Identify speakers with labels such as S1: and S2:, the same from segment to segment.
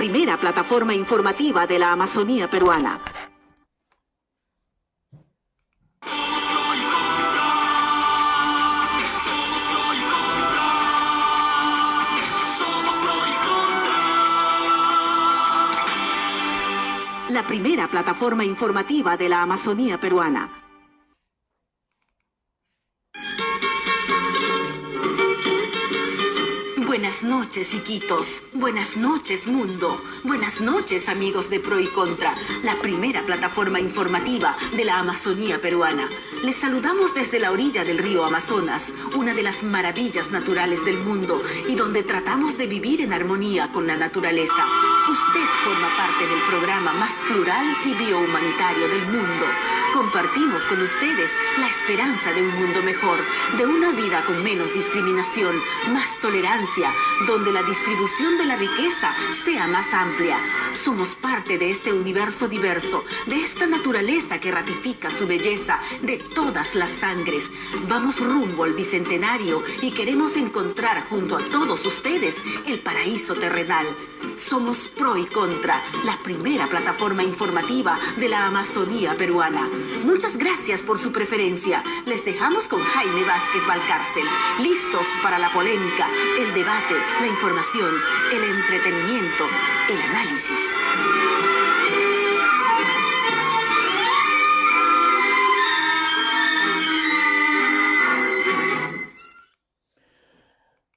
S1: primera plataforma informativa de la Amazonía peruana. La primera plataforma informativa de la Amazonía peruana. Buenas noches, Iquitos. Buenas noches, mundo. Buenas noches, amigos de Pro y Contra, la primera plataforma informativa de la Amazonía peruana. Les saludamos desde la orilla del río Amazonas, una de las maravillas naturales del mundo y donde tratamos de vivir en armonía con la naturaleza. Usted forma parte del programa más plural y biohumanitario del mundo. Compartimos con ustedes la esperanza de un mundo mejor, de una vida con menos discriminación, más tolerancia, donde la distribución de la riqueza sea más amplia. Somos parte de este universo diverso, de esta naturaleza que ratifica su belleza de todas las sangres. Vamos rumbo al bicentenario y queremos encontrar junto a todos ustedes el paraíso terrenal. Somos Pro y Contra, la primera plataforma informativa de la Amazonía peruana. Muchas gracias por su preferencia. Les dejamos con Jaime Vázquez Valcárcel, listos para la polémica, el debate, la información, el entretenimiento, el análisis.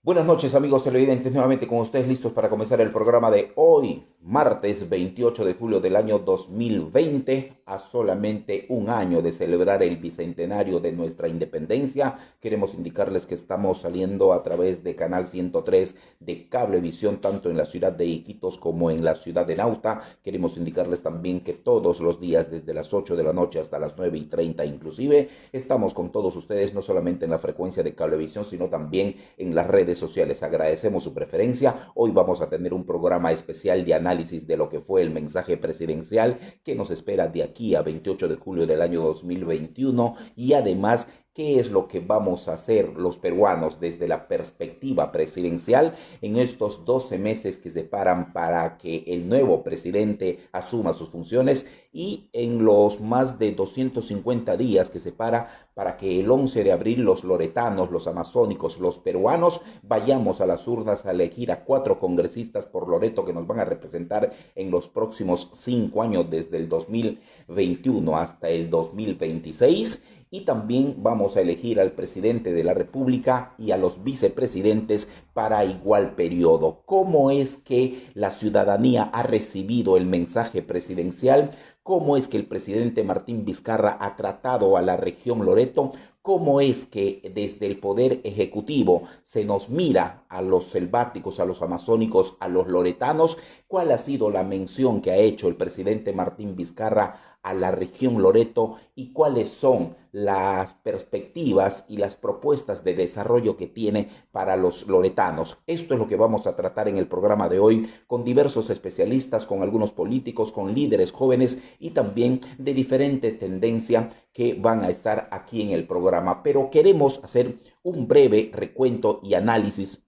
S2: Buenas noches, amigos televidentes, nuevamente con ustedes listos para comenzar el programa de hoy, martes 28 de julio del año 2020, a solamente un año de celebrar el bicentenario de nuestra independencia. Queremos indicarles que estamos saliendo a través de Canal 103 de Cablevisión, tanto en la ciudad de Iquitos como en la ciudad de Nauta. Queremos indicarles también que todos los días, desde las 8 de la noche hasta las 9:30 inclusive, estamos con todos ustedes, no solamente en la frecuencia de Cablevisión, sino también en las redes sociales. Agradecemos su preferencia. Hoy vamos a tener un programa especial de análisis de lo que fue el mensaje presidencial que nos espera de aquí a 28 de julio del año 2021 y además qué es lo que vamos a hacer los peruanos desde la perspectiva presidencial en estos 12 meses que separan para que el nuevo presidente asuma sus funciones y en los más de 250 días que separa para que el 11 de abril los loretanos, los amazónicos, los peruanos vayamos a las urnas a elegir a 4 congresistas por Loreto que nos van a representar en los próximos 5 años desde el 2021 hasta el 2026. Y también vamos a elegir al presidente de la República y a los vicepresidentes para igual periodo. ¿Cómo es que la ciudadanía ha recibido el mensaje presidencial? ¿Cómo es que el presidente Martín Vizcarra ha tratado a la región Loreto? ¿Cómo es que desde el Poder Ejecutivo se nos mira a los selváticos, a los amazónicos, a los loretanos? ¿Cuál ha sido la mención que ha hecho el presidente Martín Vizcarra a la región Loreto y cuáles son las perspectivas y las propuestas de desarrollo que tiene para los loretanos? Esto es lo que vamos a tratar en el programa de hoy con diversos especialistas, con algunos políticos, con líderes jóvenes y también de diferente tendencia que van a estar aquí en el programa. Pero queremos hacer un breve recuento y análisis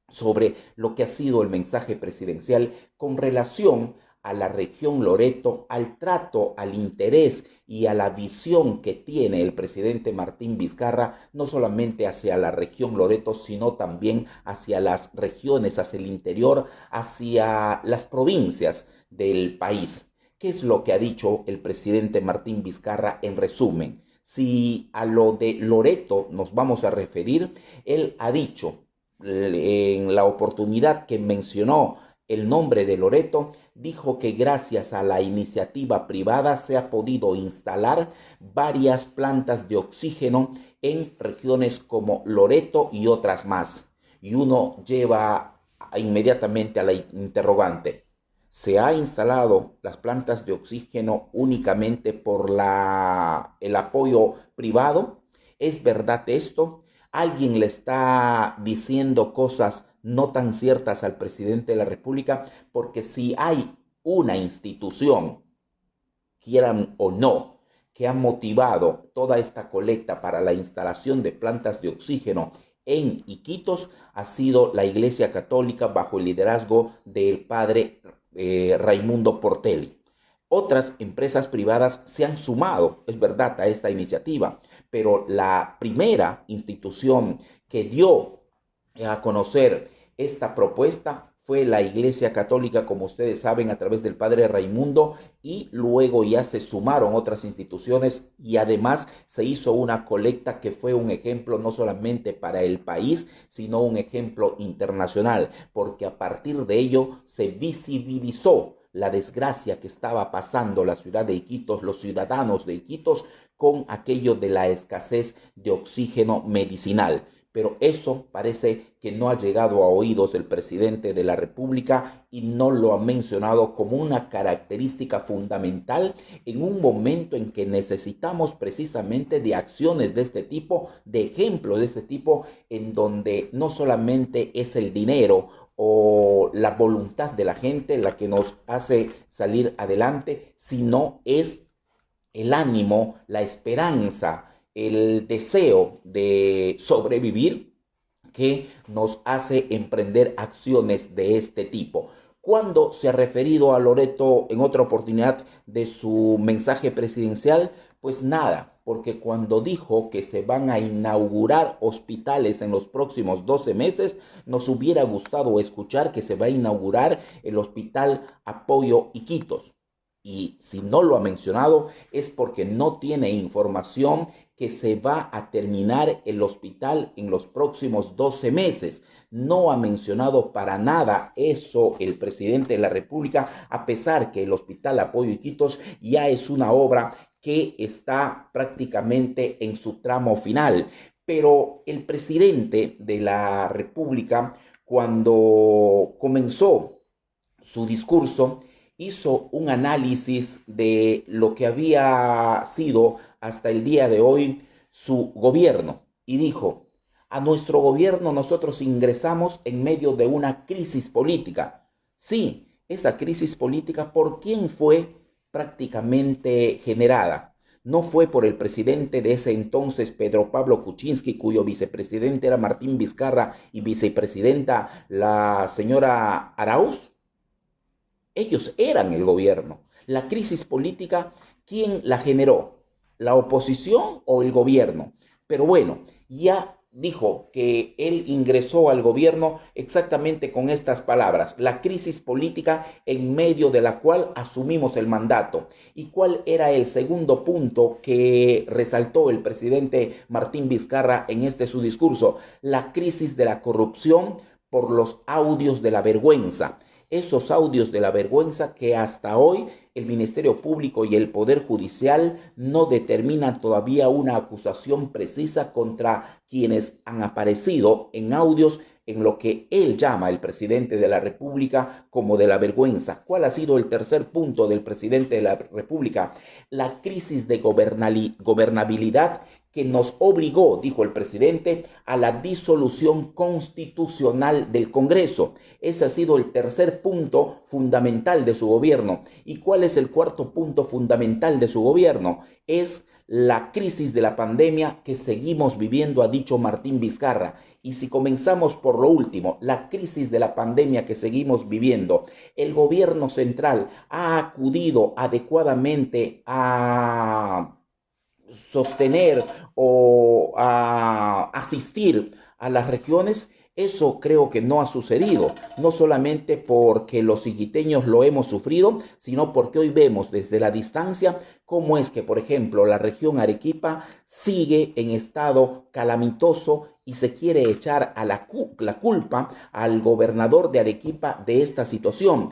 S2: sobre lo que ha sido el mensaje presidencial con relación a la región Loreto, al trato, al interés y a la visión que tiene el presidente Martín Vizcarra, no solamente hacia la región Loreto, sino también hacia las regiones, hacia el interior, hacia las provincias del país. ¿Qué es lo que ha dicho el presidente Martín Vizcarra en resumen? Si a lo de Loreto nos vamos a referir, él ha dicho en la oportunidad que mencionó el nombre de Loreto, dijo que gracias a la iniciativa privada se ha podido instalar varias plantas de oxígeno en regiones como Loreto y otras más. Y uno lleva inmediatamente a la interrogante: ¿se ha instalado las plantas de oxígeno únicamente por el apoyo privado? ¿Es verdad esto? ¿Alguien le está diciendo cosas no tan ciertas al presidente de la República? Porque si hay una institución, quieran o no, que ha motivado toda esta colecta para la instalación de plantas de oxígeno en Iquitos, ha sido la Iglesia Católica bajo el liderazgo del padre Raimundo Portelli. Otras empresas privadas se han sumado, es verdad, a esta iniciativa, pero la primera institución que dio a conocer esta propuesta fue la Iglesia Católica, como ustedes saben, a través del Padre Raimundo, y luego ya se sumaron otras instituciones y además se hizo una colecta que fue un ejemplo no solamente para el país, sino un ejemplo internacional, porque a partir de ello se visibilizó la desgracia que estaba pasando la ciudad de Iquitos, los ciudadanos de Iquitos, con aquello de la escasez de oxígeno medicinal. Pero eso parece que no ha llegado a oídos del presidente de la República y no lo ha mencionado como una característica fundamental en un momento en que necesitamos precisamente de acciones de este tipo, de ejemplos de este tipo, en donde no solamente es el dinero o la voluntad de la gente la que nos hace salir adelante, sino es el ánimo, la esperanza, el deseo de sobrevivir que nos hace emprender acciones de este tipo. ¿Cuándo se ha referido a Loreto en otra oportunidad de su mensaje presidencial? Pues nada, porque cuando dijo que se van a inaugurar hospitales en los próximos 12 meses, nos hubiera gustado escuchar que se va a inaugurar el Hospital Apoyo Iquitos. Y si no lo ha mencionado es porque no tiene información que se va a terminar el hospital en los próximos 12 meses. No ha mencionado para nada eso el presidente de la República, a pesar que el Hospital Apoyo Iquitos ya es una obra que está prácticamente en su tramo final. Pero el presidente de la República, cuando comenzó su discurso, hizo un análisis de lo que había sido hasta el día de hoy su gobierno y dijo: a nuestro gobierno nosotros ingresamos en medio de una crisis política. Sí, esa crisis política, ¿por quién fue prácticamente generada? No fue por el presidente de ese entonces, Pedro Pablo Kuczynski, cuyo vicepresidente era Martín Vizcarra y vicepresidenta la señora Arauz. Ellos eran el gobierno. La crisis política, ¿quién la generó? ¿La oposición o el gobierno? Pero bueno, ya dijo que él ingresó al gobierno exactamente con estas palabras: la crisis política en medio de la cual asumimos el mandato. ¿Y cuál era el segundo punto que resaltó el presidente Martín Vizcarra en su discurso? La crisis de la corrupción por los audios de la vergüenza. Esos audios de la vergüenza que hasta hoy el Ministerio Público y el Poder Judicial no determinan todavía una acusación precisa contra quienes han aparecido en audios en lo que él llama, el presidente de la República, como de la vergüenza. ¿Cuál ha sido el tercer punto del presidente de la República? La crisis de gobernabilidad que nos obligó, dijo el presidente, a la disolución constitucional del Congreso. Ese ha sido el tercer punto fundamental de su gobierno. ¿Y cuál es el cuarto punto fundamental de su gobierno? Es la crisis de la pandemia que seguimos viviendo, ha dicho Martín Vizcarra. Y si comenzamos por lo último, la crisis de la pandemia que seguimos viviendo, el gobierno central ha acudido adecuadamente a sostener o a asistir a las regiones. Eso creo que no ha sucedido, no solamente porque los iquiteños lo hemos sufrido, sino porque hoy vemos desde la distancia cómo es que, por ejemplo, la región Arequipa sigue en estado calamitoso y se quiere echar a la culpa al gobernador de Arequipa de esta situación,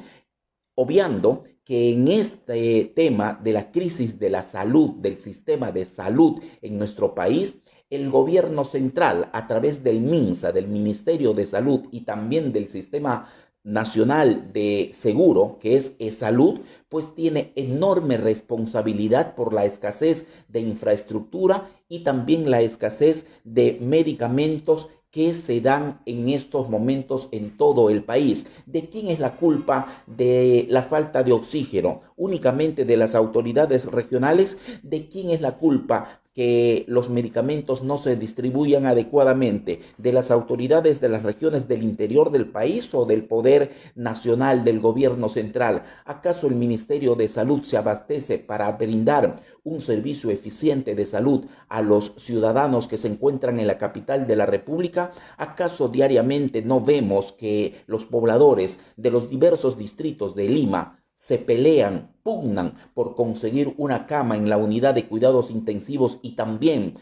S2: obviando que en este tema de la crisis de la salud, del sistema de salud en nuestro país, el gobierno central, a través del MINSA, del Ministerio de Salud y también del Sistema Nacional de Seguro, que es eSalud, pues tiene enorme responsabilidad por la escasez de infraestructura y también la escasez de medicamentos que se dan en estos momentos en todo el país. ¿De quién es la culpa de la falta de oxígeno? únicamente de las autoridades regionales? ¿De quién es la culpa que los medicamentos no se distribuyan adecuadamente? ¿De las autoridades de las regiones del interior del país o del poder nacional del gobierno central? ¿Acaso el Ministerio de Salud se abastece para brindar un servicio eficiente de salud a los ciudadanos que se encuentran en la capital de la República? ¿Acaso diariamente no vemos que los pobladores de los diversos distritos de Lima se pelean, pugnan por conseguir una cama en la unidad de cuidados intensivos y también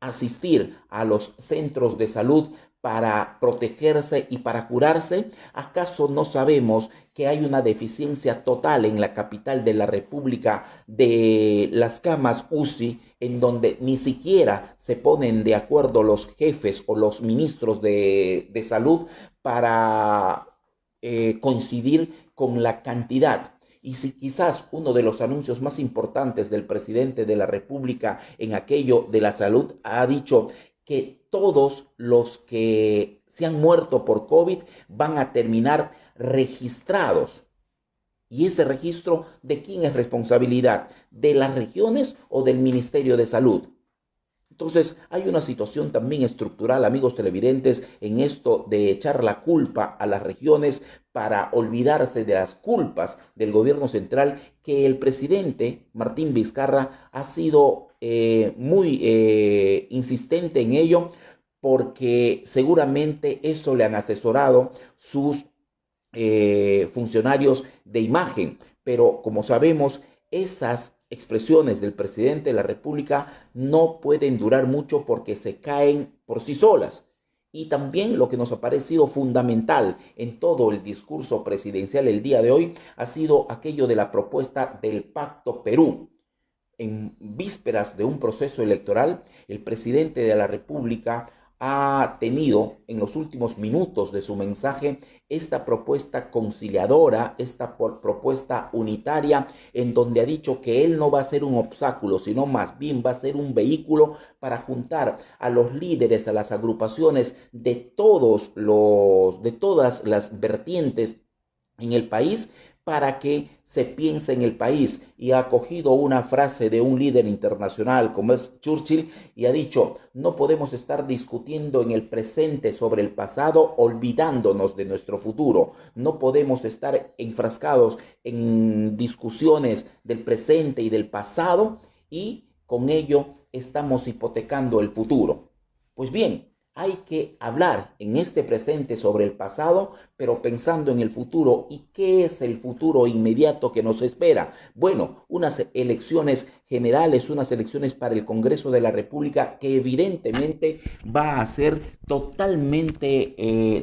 S2: asistir a los centros de salud para protegerse y para curarse? ¿Acaso no sabemos que hay una deficiencia total en la capital de la República de las camas UCI, en donde ni siquiera se ponen de acuerdo los jefes o los ministros de salud para coincidir con la cantidad? Y si quizás uno de los anuncios más importantes del presidente de la República en aquello de la salud ha dicho que todos los que se han muerto por COVID van a terminar registrados. ¿Y ese registro de quién es responsabilidad? ¿De las regiones o del Ministerio de Salud? Entonces, hay una situación también estructural, amigos televidentes, en esto de echar la culpa a las regiones para olvidarse de las culpas del gobierno central, que el presidente Martín Vizcarra ha sido muy insistente en ello, porque seguramente eso le han asesorado sus funcionarios de imagen. Pero como sabemos, esas expresiones del presidente de la República no pueden durar mucho porque se caen por sí solas. Y también lo que nos ha parecido fundamental en todo el discurso presidencial el día de hoy ha sido aquello de la propuesta del Pacto Perú. En vísperas de un proceso electoral, el presidente de la República ha tenido en los últimos minutos de su mensaje esta propuesta conciliadora, esta propuesta unitaria, en donde ha dicho que él no va a ser un obstáculo, sino más bien va a ser un vehículo para juntar a los líderes, a las agrupaciones de todas las vertientes en el país, para que se piense en el país. Y ha acogido una frase de un líder internacional como es Churchill y ha dicho: no podemos estar discutiendo en el presente sobre el pasado olvidándonos de nuestro futuro. No podemos estar enfrascados en discusiones del presente y del pasado y con ello estamos hipotecando el futuro. Pues bien, hay que hablar en este presente sobre el pasado, pero pensando en el futuro. ¿Y qué es el futuro inmediato que nos espera? Bueno, unas elecciones generales, unas elecciones para el Congreso de la República que evidentemente va a ser totalmente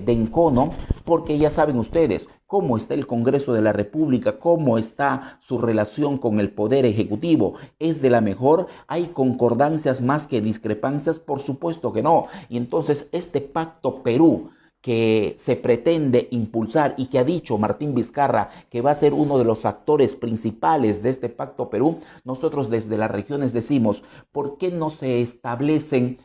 S2: de encono, porque ya saben ustedes cómo está el Congreso de la República, cómo está su relación con el Poder Ejecutivo. ¿Es de la mejor? ¿Hay concordancias más que discrepancias? Por supuesto que no. Y entonces este Pacto Perú que se pretende impulsar y que ha dicho Martín Vizcarra que va a ser uno de los actores principales de este Pacto Perú, nosotros desde las regiones decimos: ¿por qué no se establecen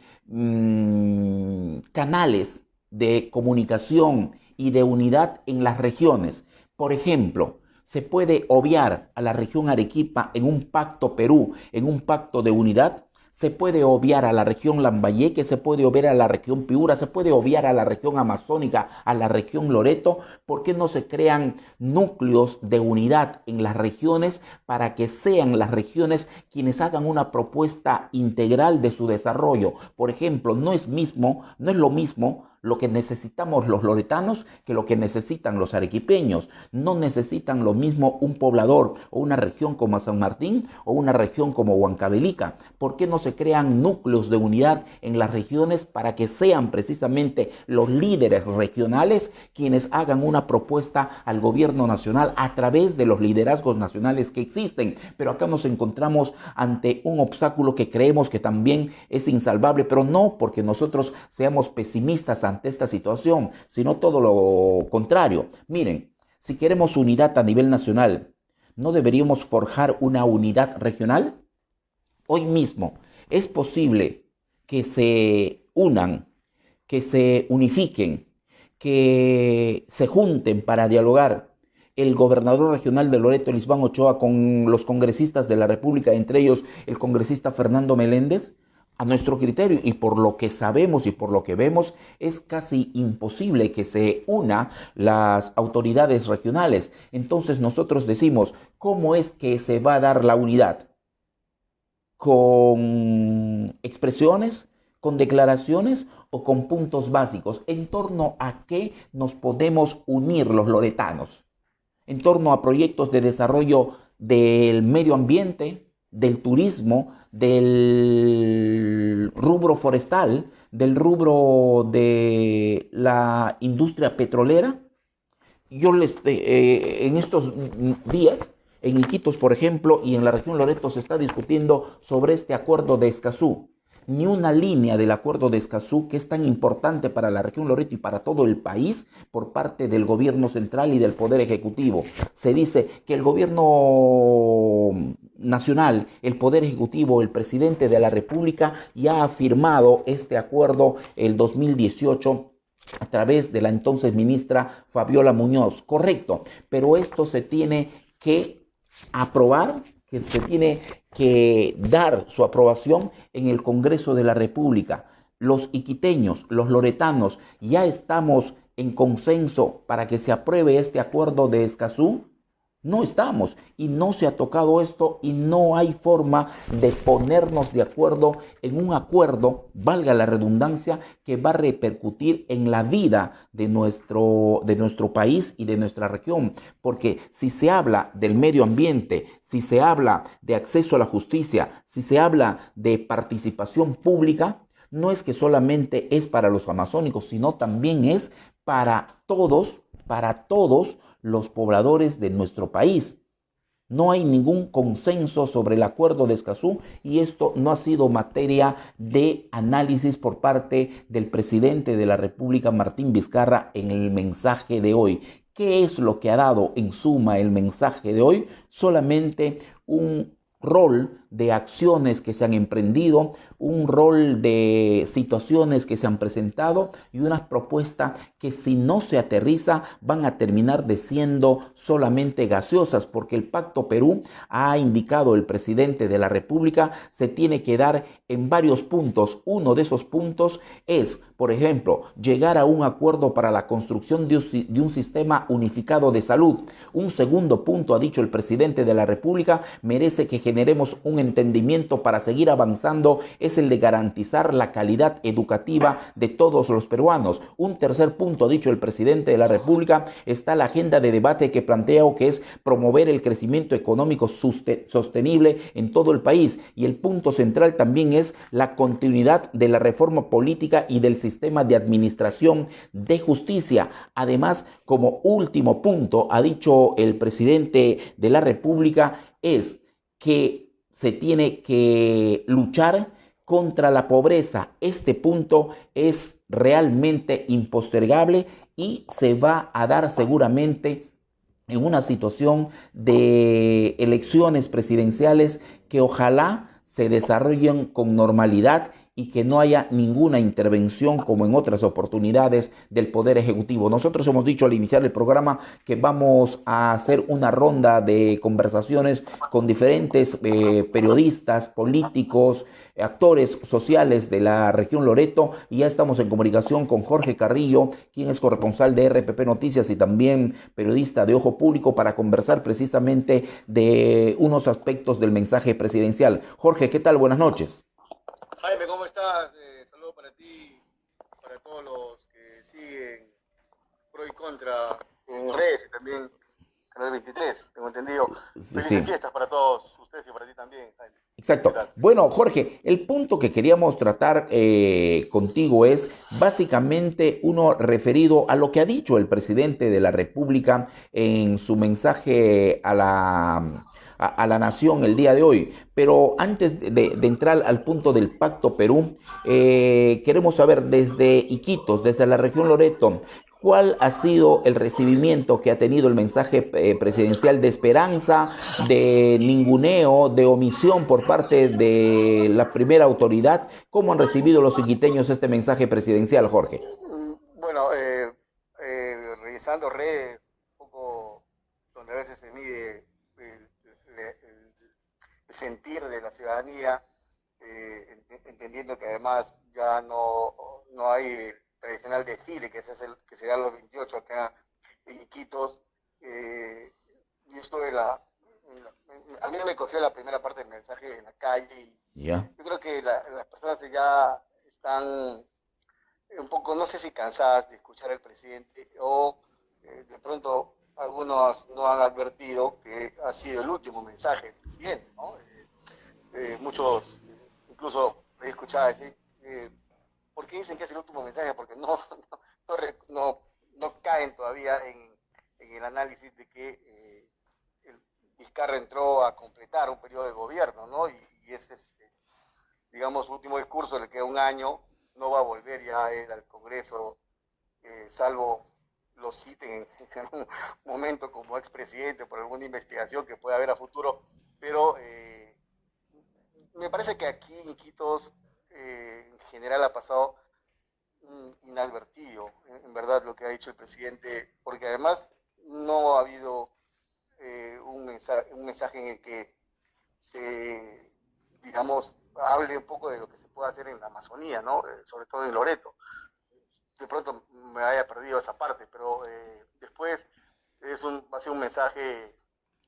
S2: canales de comunicación y de unidad en las regiones? Por ejemplo, se puede obviar a la región Arequipa en un Pacto Perú, en un pacto de unidad. Se puede obviar a la región Lambayeque, se puede obviar a la región Piura, se puede obviar a la región amazónica, a la región Loreto. ¿Por qué no se crean núcleos de unidad en las regiones para que sean las regiones quienes hagan una propuesta integral de su desarrollo? Por ejemplo, no es lo mismo lo que necesitamos los loretanos que lo que necesitan los arequipeños. No necesitan lo mismo un poblador o una región como San Martín o una región como Huancavelica. ¿Por qué no se crean núcleos de unidad en las regiones para que sean precisamente los líderes regionales quienes hagan una propuesta al gobierno nacional a través de los liderazgos nacionales que existen? Pero acá nos encontramos ante un obstáculo que creemos que también es insalvable, pero no porque nosotros seamos pesimistas ante esta situación, sino todo lo contrario. Miren, si queremos unidad a nivel nacional, ¿no deberíamos forjar una unidad regional? Hoy mismo es posible que se unan, que se unifiquen, que se junten para dialogar el gobernador regional de Loreto, Lisbán Ochoa, con los congresistas de la República, entre ellos el congresista Fernando Meléndez? A nuestro criterio y por lo que sabemos y por lo que vemos, es casi imposible que se una las autoridades regionales. Entonces nosotros decimos, ¿cómo es que se va a dar la unidad? ¿Con expresiones, con declaraciones o con puntos básicos? ¿En torno a qué nos podemos unir los loretanos? ¿En torno a proyectos de desarrollo del medio ambiente, del turismo, del rubro forestal, del rubro de la industria petrolera? En estos días, en Iquitos, por ejemplo, y en la región Loreto se está discutiendo sobre este acuerdo de Escazú. Ni una línea del acuerdo de Escazú, que es tan importante para la región Loreto y para todo el país, por parte del gobierno central y del Poder Ejecutivo. Se dice que el gobierno nacional, el Poder Ejecutivo, el presidente de la República ya ha firmado este acuerdo el 2018 a través de la entonces ministra Fabiola Muñoz. Correcto, pero esto se tiene que aprobar, que se tiene que dar su aprobación en el Congreso de la República. Los iquiteños, los loretanos, ya estamos en consenso para que se apruebe este acuerdo de Escazú. No estamos y no se ha tocado esto y no hay forma de ponernos de acuerdo en un acuerdo, valga la redundancia, que va a repercutir en la vida de nuestro país y de nuestra región. Porque si se habla del medio ambiente, si se habla de acceso a la justicia, si se habla de participación pública, no es que solamente es para los amazónicos, sino también es para todos los pobladores de nuestro país. No hay ningún consenso sobre el acuerdo de Escazú y esto no ha sido materia de análisis por parte del presidente de la República, Martín Vizcarra, en el mensaje de hoy. ¿Qué es lo que ha dado en suma el mensaje de hoy? Solamente un rol de acciones que se han emprendido, un rol de situaciones que se han presentado y una propuesta que si no se aterriza van a terminar de siendo solamente gaseosas, porque el Pacto Perú, ha indicado el presidente de la República, se tiene que dar en varios puntos. Uno de esos puntos es, por ejemplo, llegar a un acuerdo para la construcción de un sistema unificado de salud. Un segundo punto, ha dicho el presidente de la República, merece que generemos un entendimiento para seguir avanzando, es el de garantizar la calidad educativa de todos los peruanos. Un tercer punto, ha dicho el presidente de la República, está la agenda de debate que planteo, que es promover el crecimiento económico sostenible en todo el país. Y el punto central también es la continuidad de la reforma política y del sistema de administración de justicia. Además, como último punto, ha dicho el presidente de la República, es que se tiene que luchar contra la pobreza. Este punto es realmente impostergable y se va a dar seguramente en una situación de elecciones presidenciales que ojalá se desarrollen con normalidad y que no haya ninguna intervención como en otras oportunidades del Poder Ejecutivo. Nosotros hemos dicho al iniciar el programa que vamos a hacer una ronda de conversaciones con diferentes periodistas, políticos, actores sociales de la región Loreto, y ya estamos en comunicación con Jorge Carrillo, quien es corresponsal de RPP Noticias y también periodista de Ojo Público, para conversar precisamente de unos aspectos del mensaje presidencial. Jorge, ¿qué tal? Buenas noches.
S3: Jaime, ¿cómo estás? Saludos para ti, para todos los que siguen pro y contra en redes y también Canal 23, tengo entendido. Felices fiestas para todos ustedes y para ti también, Jaime.
S2: Exacto. Bueno, Jorge, el punto que queríamos tratar contigo es básicamente uno referido a lo que ha dicho el presidente de la República en su mensaje a la nación el día de hoy. Pero antes de entrar al punto del Pacto Perú, queremos saber desde Iquitos, desde la región Loreto, ¿cuál ha sido el recibimiento que ha tenido el mensaje presidencial? ¿De esperanza, de ninguneo, de omisión por parte de la primera autoridad? ¿Cómo han recibido los iquiteños este mensaje presidencial, Jorge?
S3: Bueno, revisando redes, un poco donde a veces se mide el sentir de la ciudadanía, entendiendo que además ya no hay tradicional desfile que se da los 28 acá en Iquitos. Y esto a mí me cogió la primera parte del mensaje en la calle y
S2: Ya.
S3: yo creo que las personas ya están un poco, no sé si cansadas de escuchar al presidente o de pronto algunos no han advertido que ha sido el último mensaje del presidente, ¿no? Muchos incluso he escuchado decir, ¿por qué dicen que es el último mensaje? Porque no caen todavía en el análisis de que Vizcarra entró a completar un periodo de gobierno, ¿no? Y este es, digamos, su último discurso, le queda un año, no va a volver ya él al Congreso, salvo lo citen en un momento como expresidente por alguna investigación que pueda haber a futuro, pero me parece que aquí en Iquitos en general ha pasado inadvertido, en verdad, lo que ha dicho el presidente, porque además no ha habido un mensaje en el que se, digamos, hable un poco de lo que se puede hacer en la Amazonía, ¿no? Sobre todo en Loreto. De pronto me haya perdido esa parte, pero después va a ser un mensaje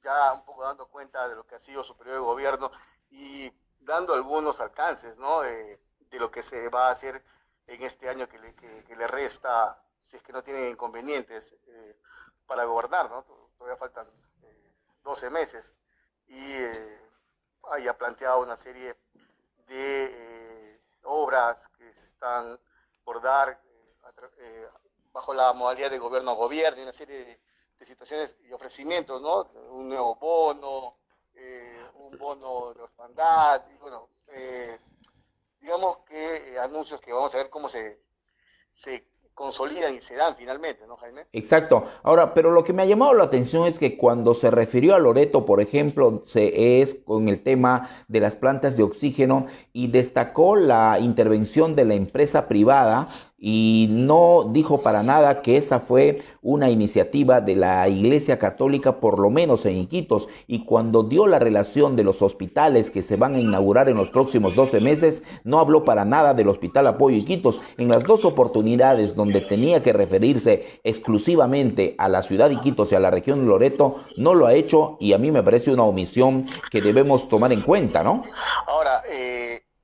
S3: ya un poco dando cuenta de lo que ha sido su periodo de gobierno y dando algunos alcances, ¿no? De lo que se va a hacer en este año que le resta, si es que no tiene inconvenientes para gobernar, ¿no? Todavía faltan 12 meses y haya planteado una serie de obras que se están por dar bajo la modalidad de gobierno a gobierno, y una serie de situaciones y ofrecimientos, ¿no? Un nuevo bono, un bono de orfandad, y bueno, digamos que anuncios que vamos a ver cómo se consolidan y se dan finalmente, ¿no, Jaime?
S2: Exacto. Ahora, pero lo que me ha llamado la atención es que cuando se refirió a Loreto, por ejemplo, es con el tema de las plantas de oxígeno y destacó la intervención de la empresa privada y no dijo para nada que esa fue una iniciativa de la Iglesia Católica, por lo menos en Iquitos. Y cuando dio la relación de los hospitales que se van a inaugurar en los próximos 12 meses, no habló para nada del Hospital Apoyo Iquitos. En las dos oportunidades donde tenía que referirse exclusivamente a la ciudad de Iquitos y a la región de Loreto, no lo ha hecho y a mí me parece una omisión que debemos tomar en cuenta, ¿no?
S3: Ahora,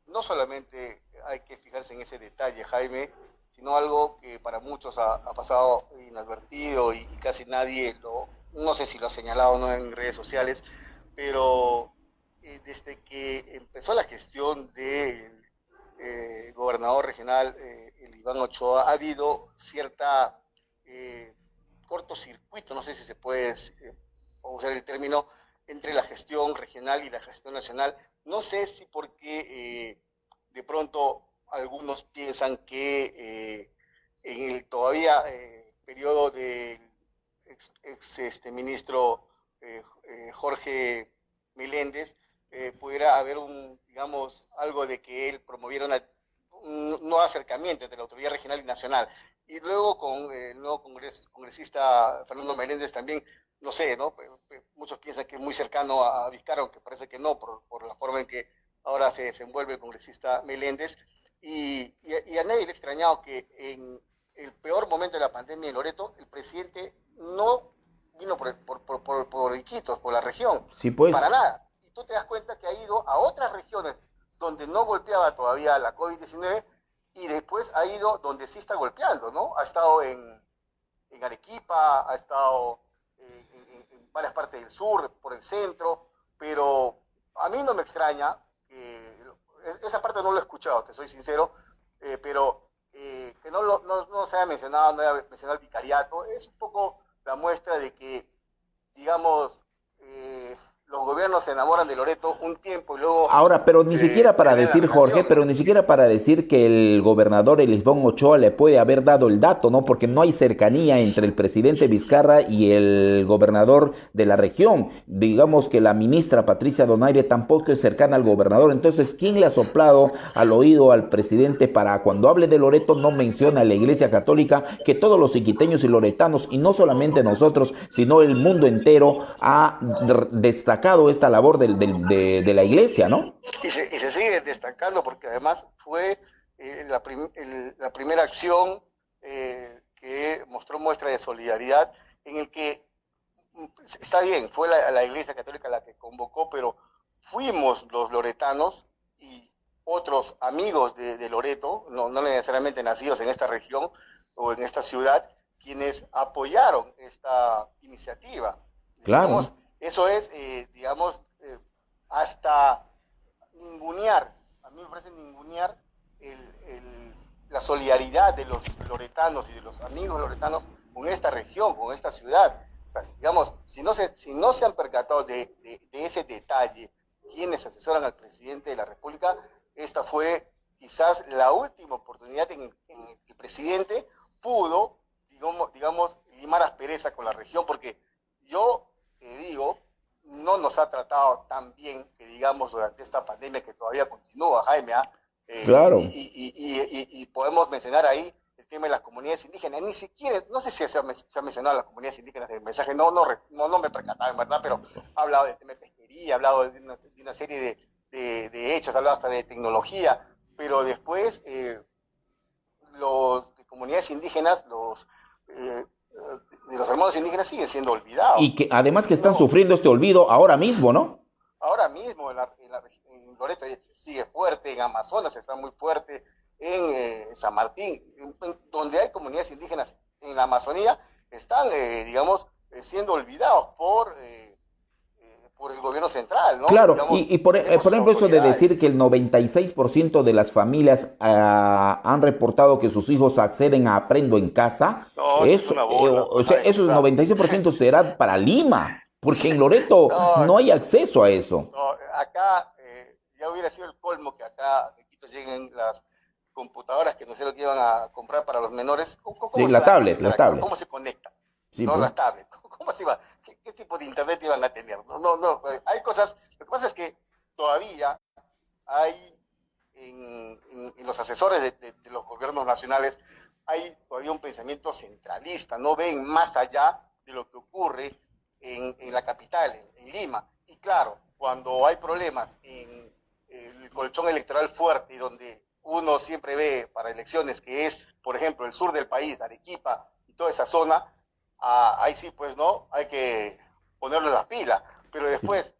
S3: no solamente hay que fijarse en ese detalle, Jaime, sino algo que para muchos ha pasado inadvertido y casi nadie no sé si lo ha señalado o no en redes sociales, pero desde que empezó la gestión del gobernador regional, el Iván Ochoa, ha habido cierta cortocircuito, no sé si se puede usar el término, entre la gestión regional y la gestión nacional. No sé si porque de pronto algunos piensan que en el todavía periodo del ministro Jorge Meléndez pudiera haber digamos, algo de que él promoviera un nuevo acercamiento entre la autoridad regional y nacional. Y luego con el nuevo congresista Fernando Meléndez también, no sé, ¿no? Muchos piensan que es muy cercano a Vizcarra, aunque parece que no, por la forma en que ahora se desenvuelve el congresista Meléndez. Y a nadie le ha extrañado que en el peor momento de la pandemia en Loreto, el presidente no vino por Iquitos, por la región,
S2: Sí, pues.
S3: para nada. Y tú te das cuenta que ha ido a otras regiones donde no golpeaba todavía la COVID-19 y después ha ido donde sí está golpeando, ¿no? Ha estado en Arequipa, ha estado en varias partes del sur, por el centro, pero a mí no me extraña, esa parte no lo he escuchado, te soy sincero, pero que no se haya mencionado, no haya mencionado el vicariato, es un poco la muestra de que, digamos, los gobiernos se enamoran de Loreto un tiempo y luego
S2: Ahora, pero ni siquiera para
S3: terminan la
S2: decir, Jorge,
S3: relación,
S2: pero
S3: ¿no?
S2: ni siquiera para decir que el gobernador Elisbón Ochoa le puede haber dado el dato, ¿no? Porque no hay cercanía entre el presidente Vizcarra y el gobernador de la región. Digamos que la ministra Patricia Donaire tampoco es cercana al gobernador. Entonces, ¿quién le ha soplado al oído al presidente para cuando hable de Loreto no menciona a la Iglesia Católica, que todos los iquiteños y loretanos, y no solamente nosotros, sino el mundo entero, ha destacado esta labor de la Iglesia, ¿no?
S3: Y se sigue destacando porque además fue la primera acción que mostró muestra de solidaridad en el que, está bien, fue la Iglesia Católica la que convocó, pero fuimos los loretanos y otros amigos de Loreto, no necesariamente nacidos en esta región o en esta ciudad, quienes apoyaron esta iniciativa.
S2: Claro.
S3: Digamos, eso es, hasta ningunear, a mí me parece ningunear la solidaridad de los loretanos y de los amigos loretanos con esta región, con esta ciudad. O sea, digamos, si no se han percatado de ese detalle, quienes asesoran al presidente de la República, esta fue quizás la última oportunidad en que el presidente pudo, digamos, limar aspereza con la región, porque yo te digo, no nos ha tratado tan bien que digamos durante esta pandemia que todavía continúa, Jaime, ¿ah?
S2: Claro.
S3: Y podemos mencionar ahí el tema de las comunidades indígenas. Ni siquiera, no sé si se ha mencionado las comunidades indígenas en el mensaje, no me percataba en verdad, pero ha hablado del tema de pesquería, ha hablado de una serie de hechos, ha hablado hasta de tecnología, pero después los de comunidades indígenas, de los hermanos indígenas siguen siendo olvidados.
S2: Y que además que están sufriendo este olvido ahora mismo, ¿no?
S3: Ahora mismo en Loreto sigue fuerte, en Amazonas está muy fuerte, en San Martín, donde hay comunidades indígenas en la Amazonía, están, siendo olvidados por el gobierno central, ¿no?
S2: Claro,
S3: Digamos,
S2: por ejemplo, eso de decir que el 96% de las familias han reportado que sus hijos acceden a Aprendo en Casa,
S3: no, eso es una burla,
S2: o sea, esos 96% será para Lima, porque en Loreto no hay acceso a eso.
S3: No, acá ya hubiera sido el colmo que acá a Quito lleguen las computadoras que no sé lo que iban a comprar para los menores. ¿Cómo
S2: Sí,
S3: se
S2: la
S3: van a
S2: tablet,
S3: conectar
S2: la
S3: acá?
S2: tablet.
S3: ¿Cómo se conectan?
S2: Sí,
S3: No,
S2: pues.
S3: las tablets. ¿Cómo se iba? ¿Qué tipo de internet iban a tener? No. Hay cosas. Lo que pasa es que todavía hay en los asesores de los gobiernos nacionales hay todavía un pensamiento centralista. No ven más allá de lo que ocurre en la capital, en Lima. Y claro, cuando hay problemas en el colchón electoral fuerte, donde uno siempre ve para elecciones que es, por ejemplo, el sur del país, Arequipa y toda esa zona, ahí sí, pues no, hay que ponerle las pilas. Pero después,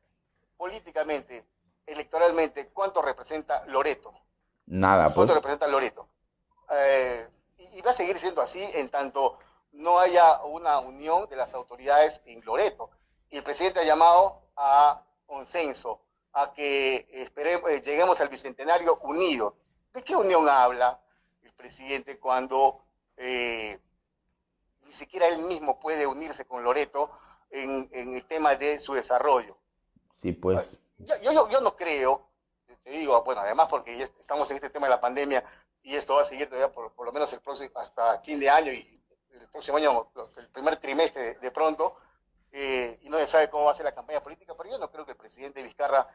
S3: políticamente, electoralmente, ¿cuánto representa Loreto?
S2: Nada, pues.
S3: ¿Cuánto representa Loreto? Y va a seguir siendo así en tanto no haya una unión de las autoridades en Loreto. Y el presidente ha llamado a consenso, a que lleguemos al Bicentenario unidos. ¿De qué unión habla el presidente cuando ni siquiera él mismo puede unirse con Loreto en el tema de su desarrollo?
S2: Sí, pues.
S3: Yo no creo, te digo, bueno, además porque ya estamos en este tema de la pandemia y esto va a seguir todavía por lo menos el próximo, hasta fin de año y el próximo año, el primer trimestre de pronto, y no se sabe cómo va a ser la campaña política, pero yo no creo que el presidente Vizcarra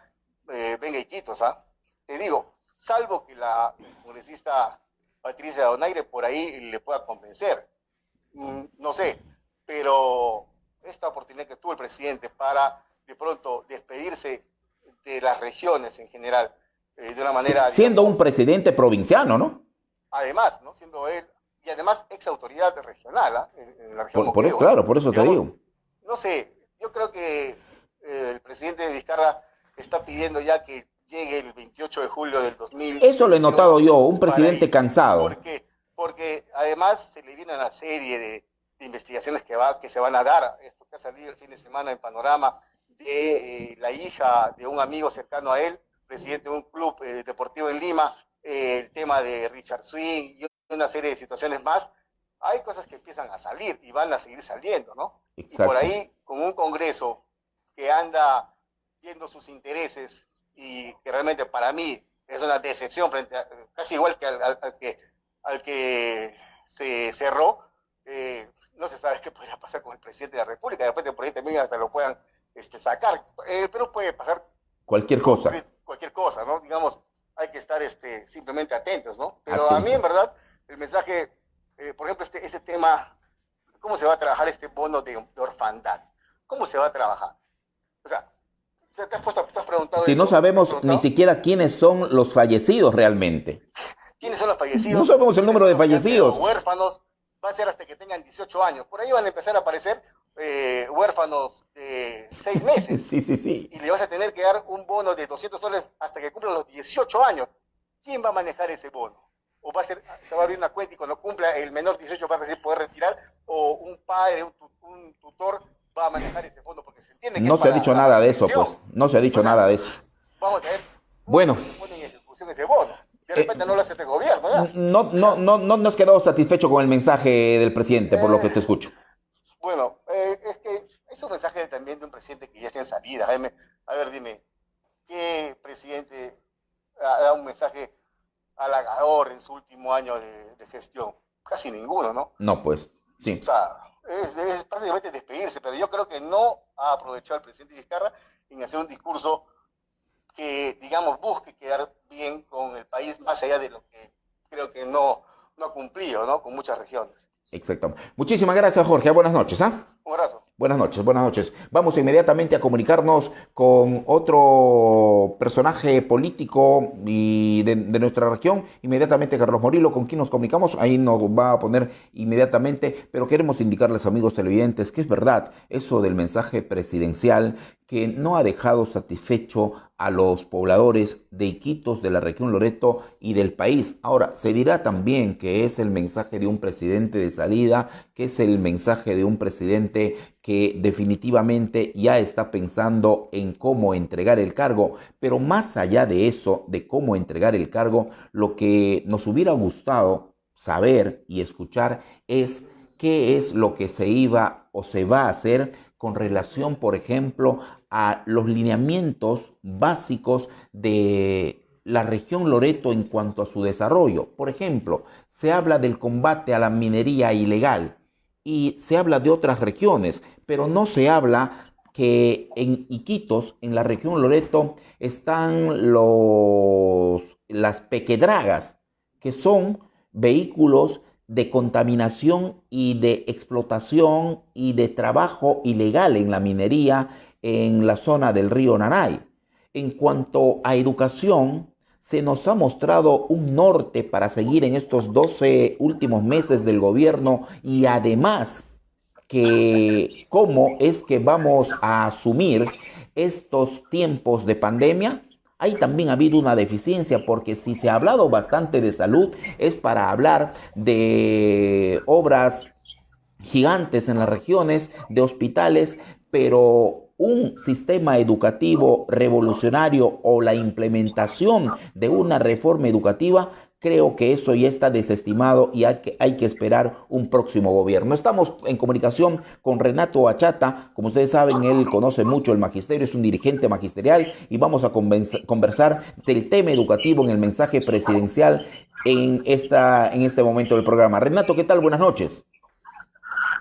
S3: venga y quitos, ¿ah? Te digo, salvo que la congresista Patricia Donaire por ahí le pueda convencer, no sé, pero esta oportunidad que tuvo el presidente para de pronto despedirse de las regiones en general, de una manera,
S2: siendo un presidente provinciano, ¿no?
S3: Además, ¿no? Siendo él, y además ex autoridad regional, ¿eh? En la región Moquegua.
S2: Claro, por eso te digo.
S3: No sé, yo creo que el presidente de Vizcarra está pidiendo ya que llegue el 28 de julio del 2000.
S2: Eso lo he notado yo, un presidente cansado.
S3: Porque además se le viene una serie de investigaciones que se van a dar, esto que ha salido el fin de semana en Panorama, de la hija de un amigo cercano a él, presidente de un club deportivo en Lima, el tema de Richard Swing y una serie de situaciones más. Hay cosas que empiezan a salir y van a seguir saliendo, ¿no? Exacto. Y por ahí, con un Congreso que anda viendo sus intereses y que realmente para mí es una decepción frente a, casi igual que al que se cerró, no se sabe qué podría pasar con el presidente de la República, de repente por ahí también hasta lo puedan sacar, pero puede pasar
S2: Cualquier cosa.
S3: cualquier cosa, ¿no? Digamos, hay que estar simplemente atentos, ¿no? Pero a mí,
S2: Atento.
S3: en verdad, el mensaje, por ejemplo, este tema, ¿cómo se va a trabajar este bono de orfandad? ¿Cómo se va a trabajar? O sea, ¿te has preguntado
S2: Si no
S3: eso? ¿Te has
S2: sabemos ni
S3: preguntado?
S2: siquiera quiénes son los fallecidos realmente.
S3: ¿Quiénes son los
S2: No
S3: fallecidos?
S2: sabemos el
S3: ¿Quiénes
S2: número
S3: son
S2: de
S3: los que han quedado
S2: fallecidos.
S3: huérfanos? Va a ser hasta que tengan 18 años. Por ahí van a empezar a aparecer huérfanos de 6 meses.
S2: Sí, sí, sí.
S3: Y le vas a tener que dar un bono de $200 hasta que cumpla los 18 años. ¿Quién va a manejar ese bono? ¿O se va a abrir una cuenta y cuando cumpla el menor 18 va a decir poder retirar? ¿O un padre, un tutor va a manejar ese fondo? Porque se entiende que
S2: No
S3: es
S2: se ha
S3: para
S2: dicho
S3: la
S2: nada de eso,
S3: manutención.
S2: pues. No se ha
S3: O
S2: dicho
S3: sea,
S2: nada de eso.
S3: vamos a ver
S2: Bueno,
S3: cuándo se pone en ejecución ese bono. De
S2: eh,
S3: repente no lo hace este gobierno, ¿ya? O sea,
S2: no has quedado satisfecho con el mensaje del presidente, por lo que
S3: eh,
S2: te escucho.
S3: bueno, es que es un mensaje también de un presidente que ya está en salida. Jaime, a ver, dime, ¿qué presidente da un mensaje halagador en su último año de gestión? Casi ninguno, ¿no?
S2: No, pues,
S3: O
S2: sí.
S3: sea, es prácticamente despedirse, pero yo creo que no ha aprovechado el presidente Vizcarra en hacer un discurso que, digamos, busque quedar bien con el país, más allá de lo que creo que no ha cumplido, ¿no? Con muchas regiones.
S2: Exacto. Muchísimas gracias, Jorge. Buenas noches, ¿ah?
S3: Un abrazo.
S2: Buenas noches, buenas noches. Vamos inmediatamente a comunicarnos con otro personaje político y de nuestra región, inmediatamente Carlos Morilo, con quien nos comunicamos, ahí nos va a poner inmediatamente, pero queremos indicarles, amigos televidentes, que es verdad eso del mensaje presidencial que no ha dejado satisfecho a los pobladores de Iquitos, de la región Loreto y del país. Ahora, se dirá también que es el mensaje de un presidente de salida, que es el mensaje de un presidente que definitivamente ya está pensando en cómo entregar el cargo, pero más allá de eso, de cómo entregar el cargo, lo que nos hubiera gustado saber y escuchar es qué es lo que se iba o se va a hacer con relación, por ejemplo, a los lineamientos básicos de la región Loreto en cuanto a su desarrollo. Por ejemplo, se habla del combate a la minería ilegal y se habla de otras regiones, pero no se habla que en Iquitos, en la región Loreto, están las pequedragas, que son vehículos de contaminación y de explotación y de trabajo ilegal en la minería en la zona del río Nanay. En cuanto a educación, se nos ha mostrado un norte para seguir en estos 12 últimos meses del gobierno y además que cómo es que vamos a asumir estos tiempos de pandemia. Ahí también ha habido una deficiencia porque si se ha hablado bastante de salud es para hablar de obras gigantes en las regiones, de hospitales, pero un sistema educativo revolucionario o la implementación de una reforma educativa, creo que eso ya está desestimado y hay que esperar un próximo gobierno. Estamos en comunicación con Renato Achata. Como ustedes saben, él conoce mucho el magisterio, es un dirigente magisterial y vamos a conversar del tema educativo en el mensaje presidencial en este momento del programa. Renato, ¿qué tal? Buenas noches.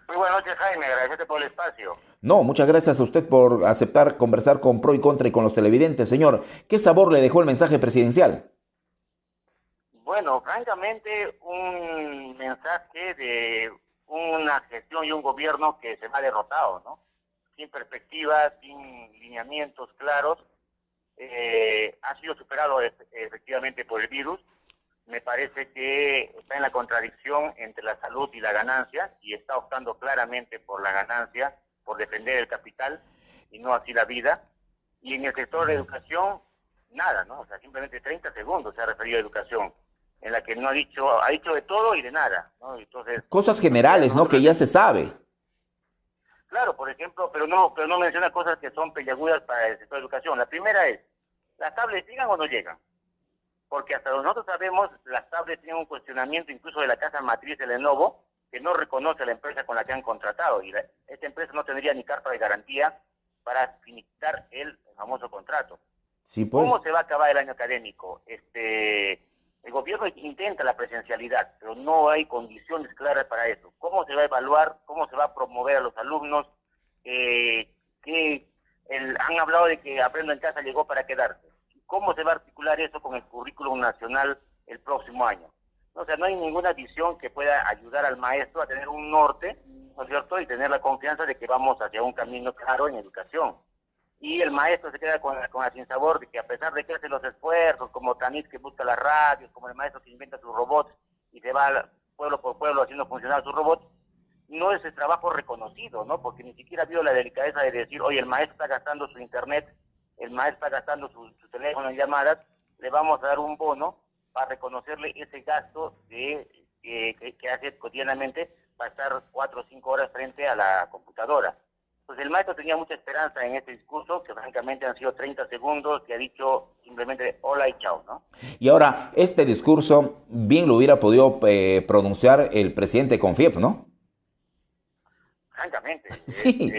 S4: Muy buenas noches, Jaime. Agradecerte por el espacio.
S2: No, muchas gracias a usted por aceptar conversar con Pro y Contra y con los televidentes. Señor, ¿qué sabor le dejó el mensaje presidencial?
S4: Bueno, francamente, un mensaje de una gestión y un gobierno que se me ha derrotado, ¿no? Sin perspectiva, sin lineamientos claros. Ha sido superado efectivamente por el virus. Me parece que está en la contradicción entre la salud y la ganancia y está optando claramente por la ganancia, por defender el capital y no así la vida. Y en el sector de educación, nada, ¿no? O sea, simplemente 30 segundos se ha referido a educación, en la que no ha dicho de todo y de nada, ¿no? Entonces,
S2: cosas generales, ¿no? Que ya se sabe.
S4: Claro, por ejemplo, pero no menciona cosas que son peliagudas para el sector de educación. La primera es, ¿las tablets llegan o no llegan? Porque hasta donde nosotros sabemos, las tablets tienen un cuestionamiento incluso de la casa matriz de Lenovo, que no reconoce a la empresa con la que han contratado. Y esta empresa no tendría ni carta de garantía para finiquitar el famoso contrato.
S2: Sí, pues.
S4: ¿Cómo se va a acabar el año académico? El gobierno intenta la presencialidad, pero no hay condiciones claras para eso. ¿Cómo se va a evaluar? ¿Cómo se va a promover a los alumnos? Han hablado de que Aprendo en Casa llegó para quedarse. ¿Cómo se va a articular eso con el currículum nacional el próximo año? O sea, no hay ninguna visión que pueda ayudar al maestro a tener un norte, ¿no es cierto?, y tener la confianza de que vamos hacia un camino claro en educación. Y el maestro se queda con la sinsabor de que, a pesar de que hace los esfuerzos, como Tanit que busca las radios, como el maestro que inventa sus robots y se va pueblo por pueblo haciendo funcionar sus robots, no es el trabajo reconocido, ¿no? Porque ni siquiera ha habido la delicadeza de decir, oye, el maestro está gastando su internet, el maestro está gastando su teléfono en llamadas, le vamos a dar un bono para reconocerle ese gasto que hace cotidianamente para estar 4 o 5 horas frente a la computadora. Pues el maestro tenía mucha esperanza en este discurso, que francamente han sido 30 segundos, que ha dicho simplemente hola y chao, ¿no?
S2: Y ahora, este discurso bien lo hubiera podido pronunciar el presidente Confiep, ¿no?
S4: Francamente,
S2: Sí.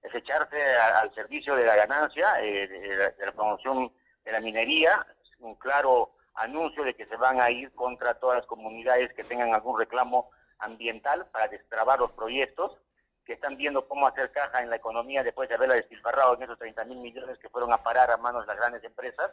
S4: es echarse al servicio de la ganancia, de la promoción de la minería, un claro anuncio de que se van a ir contra todas las comunidades que tengan algún reclamo ambiental para destrabar los proyectos, que están viendo cómo hacer caja en la economía después de haberla despilfarrado en esos 30.000 millones que fueron a parar a manos de las grandes empresas,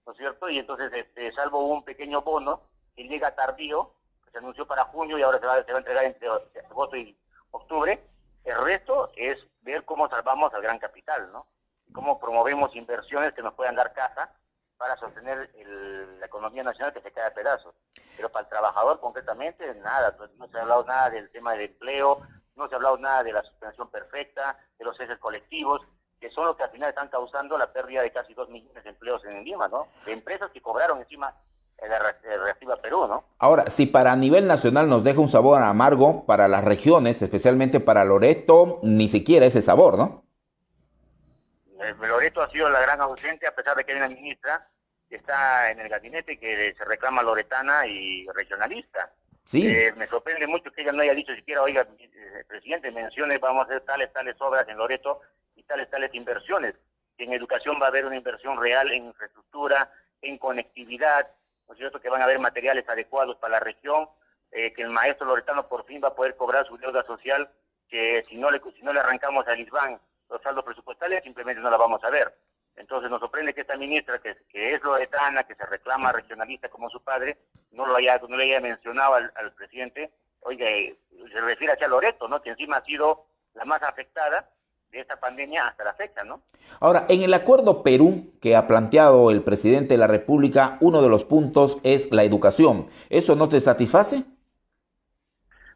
S4: ¿no es cierto? Y entonces, salvo un pequeño bono que llega tardío, que se anunció para junio y ahora se va a entregar entre agosto y octubre, el resto es ver cómo salvamos al gran capital, ¿no? Cómo promovemos inversiones que nos puedan dar caja para sostener la economía nacional que se cae a pedazos. Pero para el trabajador, concretamente, nada, no se ha hablado nada del tema del empleo, no se ha hablado nada de la suspensión perfecta, de los ceses colectivos, que son los que al final están causando la pérdida de casi 2 millones de empleos en Lima, ¿no? De empresas que cobraron encima la Reactiva Perú, ¿no?
S2: Ahora, si para a nivel nacional nos deja un sabor amargo, para las regiones, especialmente para Loreto, ni siquiera ese sabor, ¿no?
S4: Loreto ha sido la gran ausente, a pesar de que hay una ministra que está en el gabinete que se reclama loretana y regionalista.
S2: Sí.
S4: Me sorprende mucho que ella no haya dicho siquiera, oiga, presidente, mencione, vamos a hacer tales obras en Loreto y tales inversiones. En educación va a haber una inversión real en infraestructura, en conectividad, ¿no es cierto?, que van a haber materiales adecuados para la región, que el maestro loretano por fin va a poder cobrar su deuda social, que si no le arrancamos al ISBAN los saldos presupuestales, simplemente no la vamos a ver. Entonces nos sorprende que esta ministra, que es loretana, que se reclama regionalista como su padre, no le haya mencionado al presidente, oiga, se refiere hacia Loreto, ¿no?, que encima ha sido la más afectada de esta pandemia hasta la fecha, ¿no?
S2: Ahora, en el acuerdo Perú que ha planteado el presidente de la República, uno de los puntos es la educación. ¿Eso no te satisface?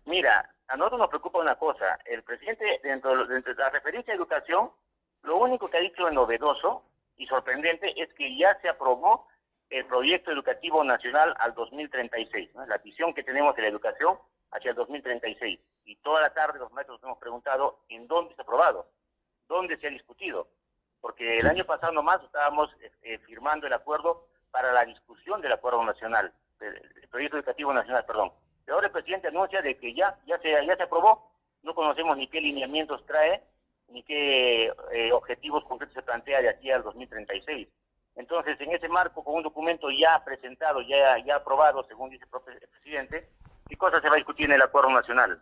S4: Mira, a nosotros nos preocupa una cosa. El presidente, dentro de la referencia a educación, lo único que ha dicho novedoso y sorprendente es que ya se aprobó el proyecto educativo nacional al 2036, ¿no? La visión que tenemos de la educación hacia el 2036. Y toda la tarde los maestros nos hemos preguntado en dónde se ha aprobado, dónde se ha discutido. Porque el año pasado nomás estábamos firmando el acuerdo para la discusión del acuerdo nacional, el proyecto educativo nacional, perdón. Pero ahora el presidente anuncia de que ya se aprobó, no conocemos ni qué lineamientos trae, ni qué objetivos concretos se plantea de aquí al 2036. Entonces, en ese marco, con un documento ya presentado, ya aprobado, según dice el presidente, ¿qué cosa se va a discutir en el acuerdo nacional?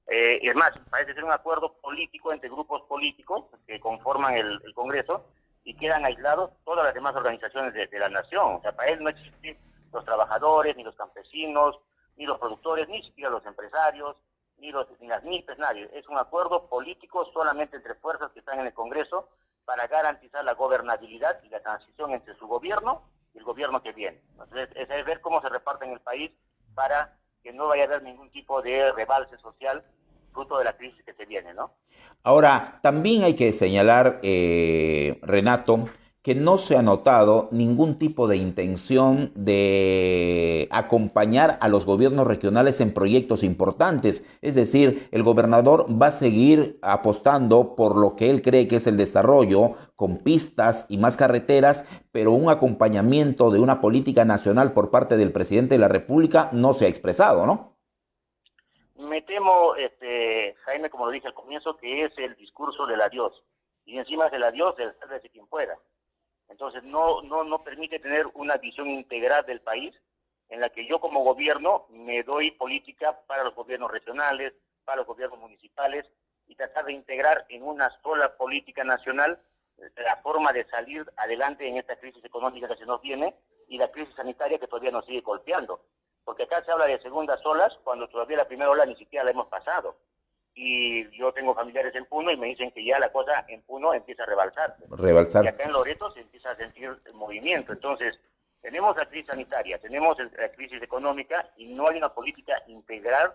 S4: Es más, parece ser un acuerdo político entre grupos políticos que conforman el Congreso y quedan aislados todas las demás organizaciones de la nación. O sea, para él no existen los trabajadores, ni los campesinos, ni los productores, ni siquiera los empresarios, ni las MIPES, nadie. Es un acuerdo político solamente entre fuerzas que están en el Congreso para garantizar la gobernabilidad y la transición entre su gobierno y el gobierno que viene. Entonces, es ver cómo se reparte en el país para que no vaya a haber ningún tipo de rebalse social fruto de la crisis que se viene, ¿no?
S2: Ahora, también hay que señalar, Renato, que no se ha notado ningún tipo de intención de acompañar a los gobiernos regionales en proyectos importantes. Es decir, el gobernador va a seguir apostando por lo que él cree que es el desarrollo, con pistas y más carreteras, pero un acompañamiento de una política nacional por parte del presidente de la República no se ha expresado, ¿no?
S4: Me temo, Jaime, como lo dije al comienzo, que es el discurso del adiós. y encima se la dio, se la de quien pueda. Entonces no permite tener una visión integral del país, en la que yo como gobierno me doy política para los gobiernos regionales, para los gobiernos municipales, y tratar de integrar en una sola política nacional la forma de salir adelante en esta crisis económica que se nos viene y la crisis sanitaria que todavía nos sigue golpeando. Porque acá se habla de segundas olas cuando todavía la primera ola ni siquiera la hemos pasado. Y yo tengo familiares en Puno y me dicen que ya la cosa en Puno empieza a rebalsarse. Y acá en Loreto se empieza a sentir el movimiento. Entonces, tenemos la crisis sanitaria, tenemos la crisis económica y no hay una política integral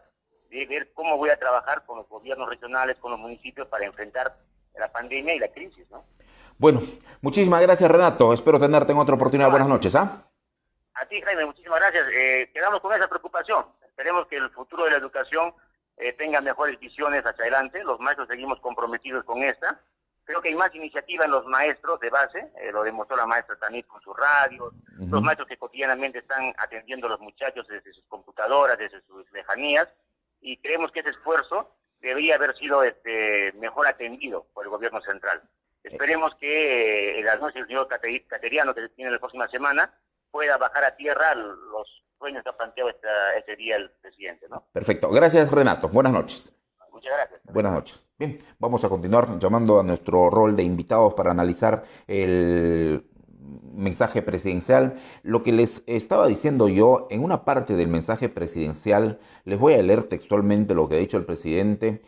S4: de ver cómo voy a trabajar con los gobiernos regionales, con los municipios para enfrentar la pandemia y la crisis, ¿no?
S2: Bueno, muchísimas gracias, Renato. Espero tenerte en otra oportunidad. Buenas noches, ¿ah?
S4: A ti, Jaime, muchísimas gracias. Quedamos con esa preocupación. Esperemos que el futuro de la educación tenga mejores visiones hacia adelante. Los maestros seguimos comprometidos con esta. Creo que hay más iniciativa en los maestros de base, lo demostró la maestra Tanit con sus radios, los maestros que cotidianamente están atendiendo a los muchachos desde sus computadoras, desde sus lejanías, y creemos que ese esfuerzo debería haber sido mejor atendido por el gobierno central. Esperemos que el anuncio del señor Cateriano, que tiene la próxima semana, pueda bajar a tierra los sueños que ha planteado este día el presidente, ¿no?
S2: Perfecto. Gracias, Renato. Buenas noches.
S4: Muchas gracias.
S2: Buenas noches. Bien, vamos a continuar llamando a nuestro rol de invitados para analizar el mensaje presidencial. Lo que les estaba diciendo yo, en una parte del mensaje presidencial, les voy a leer textualmente lo que ha dicho el presidente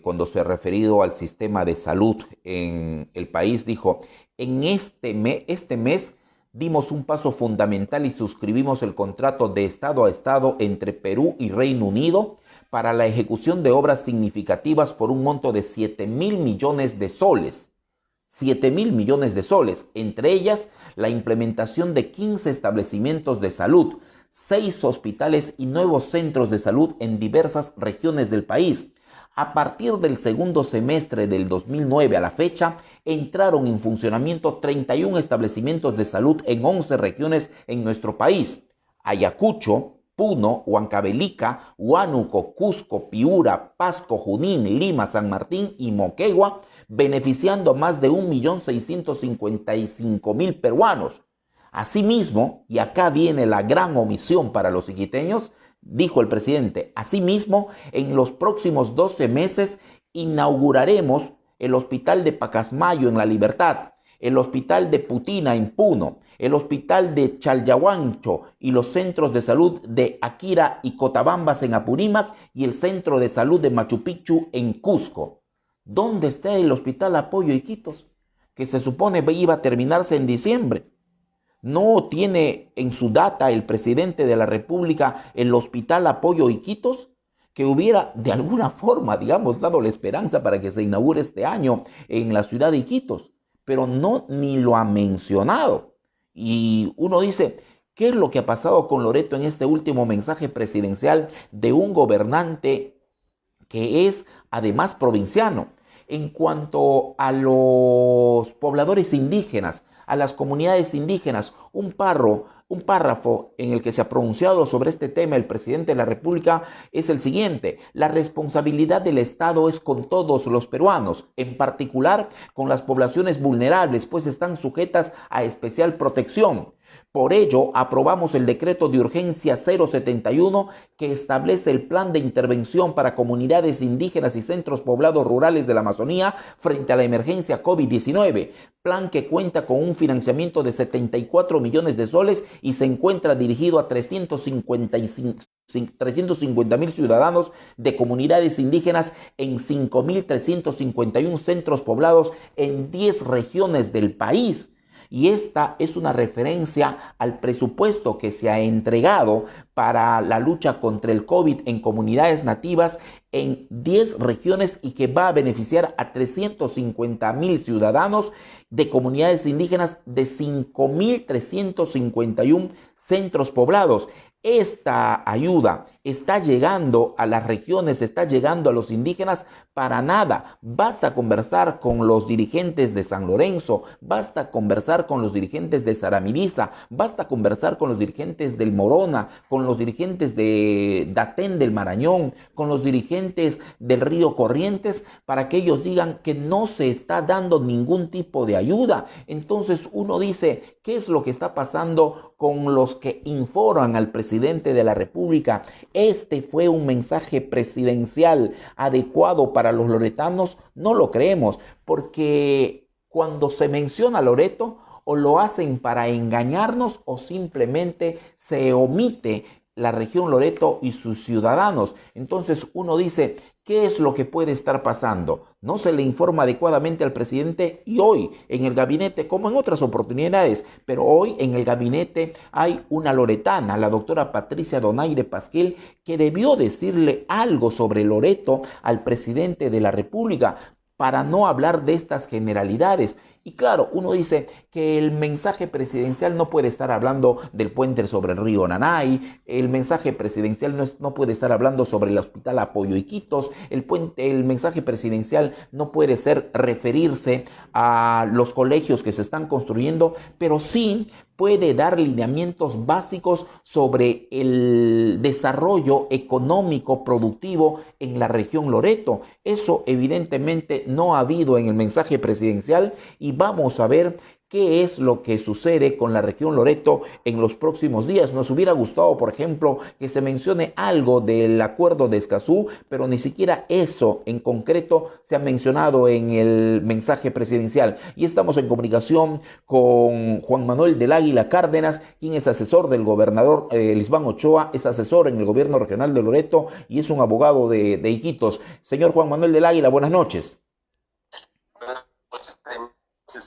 S2: cuando se ha referido al sistema de salud en el país. Dijo, en este mes dimos un paso fundamental y suscribimos el contrato de Estado a Estado entre Perú y Reino Unido para la ejecución de obras significativas por un monto de 7.000 millones de soles. 7.000 millones de soles, entre ellas la implementación de 15 establecimientos de salud, 6 hospitales y nuevos centros de salud en diversas regiones del país. A partir del segundo semestre del 2009 a la fecha, entraron en funcionamiento 31 establecimientos de salud en 11 regiones en nuestro país. Ayacucho, Puno, Huancavelica, Huánuco, Cusco, Piura, Pasco, Junín, Lima, San Martín y Moquegua, beneficiando a más de 1.655.000 peruanos. Asimismo, y acá viene la gran omisión para los iquiteños, dijo el presidente, asimismo, en los próximos 12 meses inauguraremos el Hospital de Pacasmayo en La Libertad, el Hospital de Putina en Puno, el Hospital de Chalyahuancho y los centros de salud de Akira y Cotabambas en Apurímac y el Centro de Salud de Machu Picchu en Cusco. ¿Dónde está el Hospital Apoyo Iquitos? Que se supone iba a terminarse en diciembre. ¿No tiene en su data el presidente de la República el Hospital Apoyo Iquitos? Que hubiera de alguna forma, digamos, dado la esperanza para que se inaugure este año en la ciudad de Iquitos. Pero no, ni lo ha mencionado. Y uno dice, ¿qué es lo que ha pasado con Loreto en este último mensaje presidencial de un gobernante que es además provinciano? En cuanto a los pobladores indígenas, a las comunidades indígenas, un párrafo en el que se ha pronunciado sobre este tema el presidente de la República es el siguiente: la responsabilidad del Estado es con todos los peruanos, en particular con las poblaciones vulnerables, pues están sujetas a especial protección. Por ello, aprobamos el decreto de urgencia 071 que establece el plan de intervención para comunidades indígenas y centros poblados rurales de la Amazonía frente a la emergencia COVID-19. Plan que cuenta con un financiamiento de 74 millones de soles y se encuentra dirigido a 350.000 ciudadanos de comunidades indígenas en 5.351 centros poblados en 10 regiones del país. Y esta es una referencia al presupuesto que se ha entregado para la lucha contra el COVID en comunidades nativas en 10 regiones y que va a beneficiar a 350.000 ciudadanos de comunidades indígenas de 5.351 centros poblados. Esta ayuda está llegando a las regiones, está llegando a los indígenas para nada. Basta conversar con los dirigentes de San Lorenzo, basta conversar con los dirigentes de Saramiriza, basta conversar con los dirigentes del Morona, con con los dirigentes de Datén del Marañón, con los dirigentes del Río Corrientes, para que ellos digan que no se está dando ningún tipo de ayuda. Entonces uno dice, ¿qué es lo que está pasando con los que informan al presidente de la República? ¿Este fue un mensaje presidencial adecuado para los loretanos? No lo creemos, porque cuando se menciona Loreto, o lo hacen para engañarnos o simplemente se omite la región Loreto y sus ciudadanos. Entonces uno dice, ¿qué es lo que puede estar pasando? No se le informa adecuadamente al presidente y hoy en el gabinete, como en otras oportunidades, pero hoy en el gabinete hay una loretana, la doctora Patricia Donaire Pasquel, que debió decirle algo sobre Loreto al presidente de la República para no hablar de estas generalidades. Y claro, uno dice que el mensaje presidencial no puede estar hablando del puente sobre el río Nanay, el mensaje presidencial no puede estar hablando sobre el hospital Apoyo Iquitos, el mensaje presidencial no puede ser referirse a los colegios que se están construyendo, pero sí puede dar lineamientos básicos sobre el desarrollo económico productivo en la región Loreto. Eso evidentemente no ha habido en el mensaje presidencial y vamos a ver qué es lo que sucede con la región Loreto en los próximos días. Nos hubiera gustado, por ejemplo, que se mencione algo del acuerdo de Escazú, pero ni siquiera eso en concreto se ha mencionado en el mensaje presidencial. Y estamos en comunicación con Juan Manuel del Águila Cárdenas, quien es asesor del gobernador Lisbán Ochoa, es asesor en el gobierno regional de Loreto y es un abogado de Iquitos. Señor Juan Manuel del Águila, buenas noches.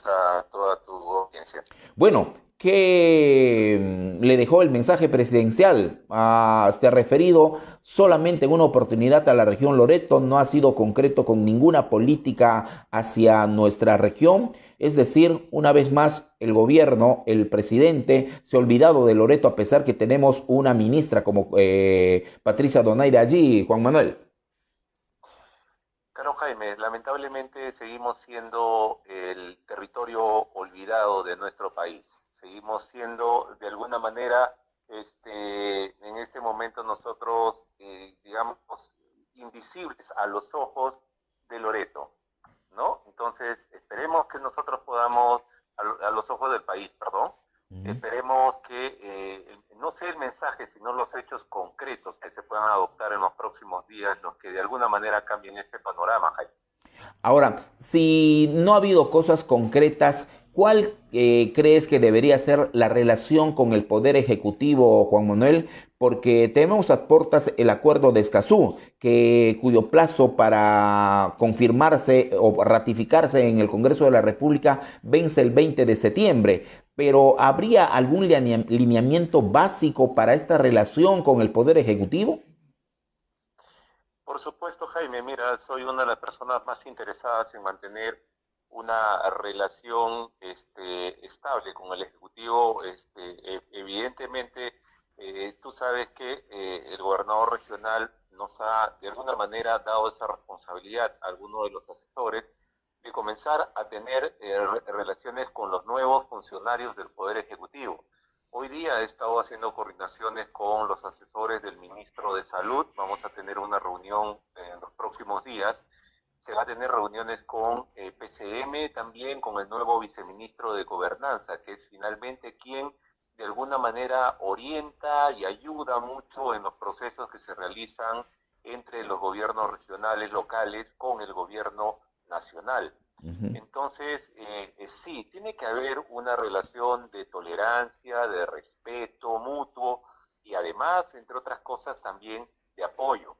S5: A toda tu audiencia.
S2: Bueno, ¿qué le dejó el mensaje presidencial? Se ha referido solamente en una oportunidad a la región Loreto, no ha sido concreto con ninguna política hacia nuestra región. Es decir, una vez más, el gobierno, el presidente, se ha olvidado de Loreto a pesar que tenemos una ministra como Patricia Donaire allí, Juan Manuel.
S5: Claro, Jaime, lamentablemente seguimos siendo el territorio olvidado de nuestro país. Seguimos siendo, de alguna manera, en este momento nosotros, digamos, invisibles a los ojos de Loreto, ¿no? Entonces, esperemos que nosotros podamos, a los ojos del país, perdón, esperemos que no sea el mensaje, sino los hechos concretos que se puedan adoptar en los próximos días, los que de alguna manera cambien este panorama, Jaime.
S2: Ahora, si no ha habido cosas concretas, ¿cuál crees que debería ser la relación con el Poder Ejecutivo, Juan Manuel? Porque tenemos a puertas el acuerdo de Escazú, cuyo plazo para confirmarse o ratificarse en el Congreso de la República vence el 20 de septiembre. Pero ¿habría algún lineamiento básico para esta relación con el Poder Ejecutivo?
S5: Por supuesto, Jaime, mira, soy una de las personas más interesadas en mantener una relación estable con el Ejecutivo. Evidentemente, tú sabes que el gobernador regional nos ha, de alguna manera, dado esa responsabilidad a algunos de los asesores de comenzar a tener relaciones con los nuevos funcionarios del Poder Ejecutivo. Hoy día he estado haciendo coordinaciones con los asesores del ministro de Salud. Vamos a tener una reunión en los próximos días. Se va a tener reuniones con PCM, también con el nuevo viceministro de Gobernanza, que es finalmente quien de alguna manera orienta y ayuda mucho en los procesos que se realizan entre los gobiernos regionales, locales, con el gobierno nacional. Entonces, sí, tiene que haber una relación de tolerancia, de respeto mutuo y además, entre otras cosas, también de apoyo.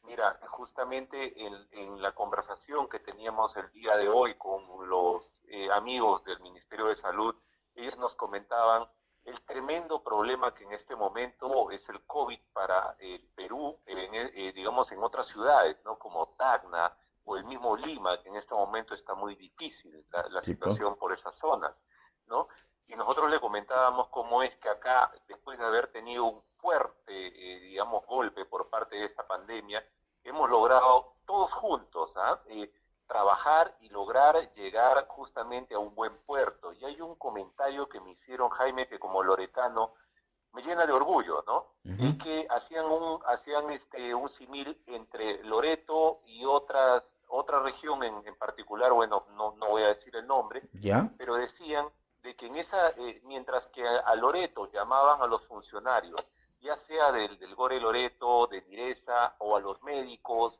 S5: Mira, justamente en la conversación que teníamos el día de hoy con los amigos del Ministerio de Salud, ellos nos comentaban el tremendo problema que en este momento es el COVID para el Perú, digamos en otras ciudades, ¿no? Como Tacna, o el mismo Lima, que en este momento está muy difícil la situación por esas zonas, ¿no? Y nosotros le comentábamos cómo es que acá, después de haber tenido un fuerte, digamos, golpe por parte de esta pandemia, hemos logrado todos juntos trabajar y lograr llegar justamente a un buen puerto. Y hay un comentario que me hicieron, Jaime, que como loretano me llena de orgullo, ¿no?
S2: Uh-huh.
S5: Es que hacían un símil entre Loreto y otra región en particular, bueno, no voy a decir el nombre,
S2: ¿Ya?
S5: pero decían de que mientras que a Loreto llamaban a los funcionarios, ya sea del Gore Loreto, de Direza, o a los médicos,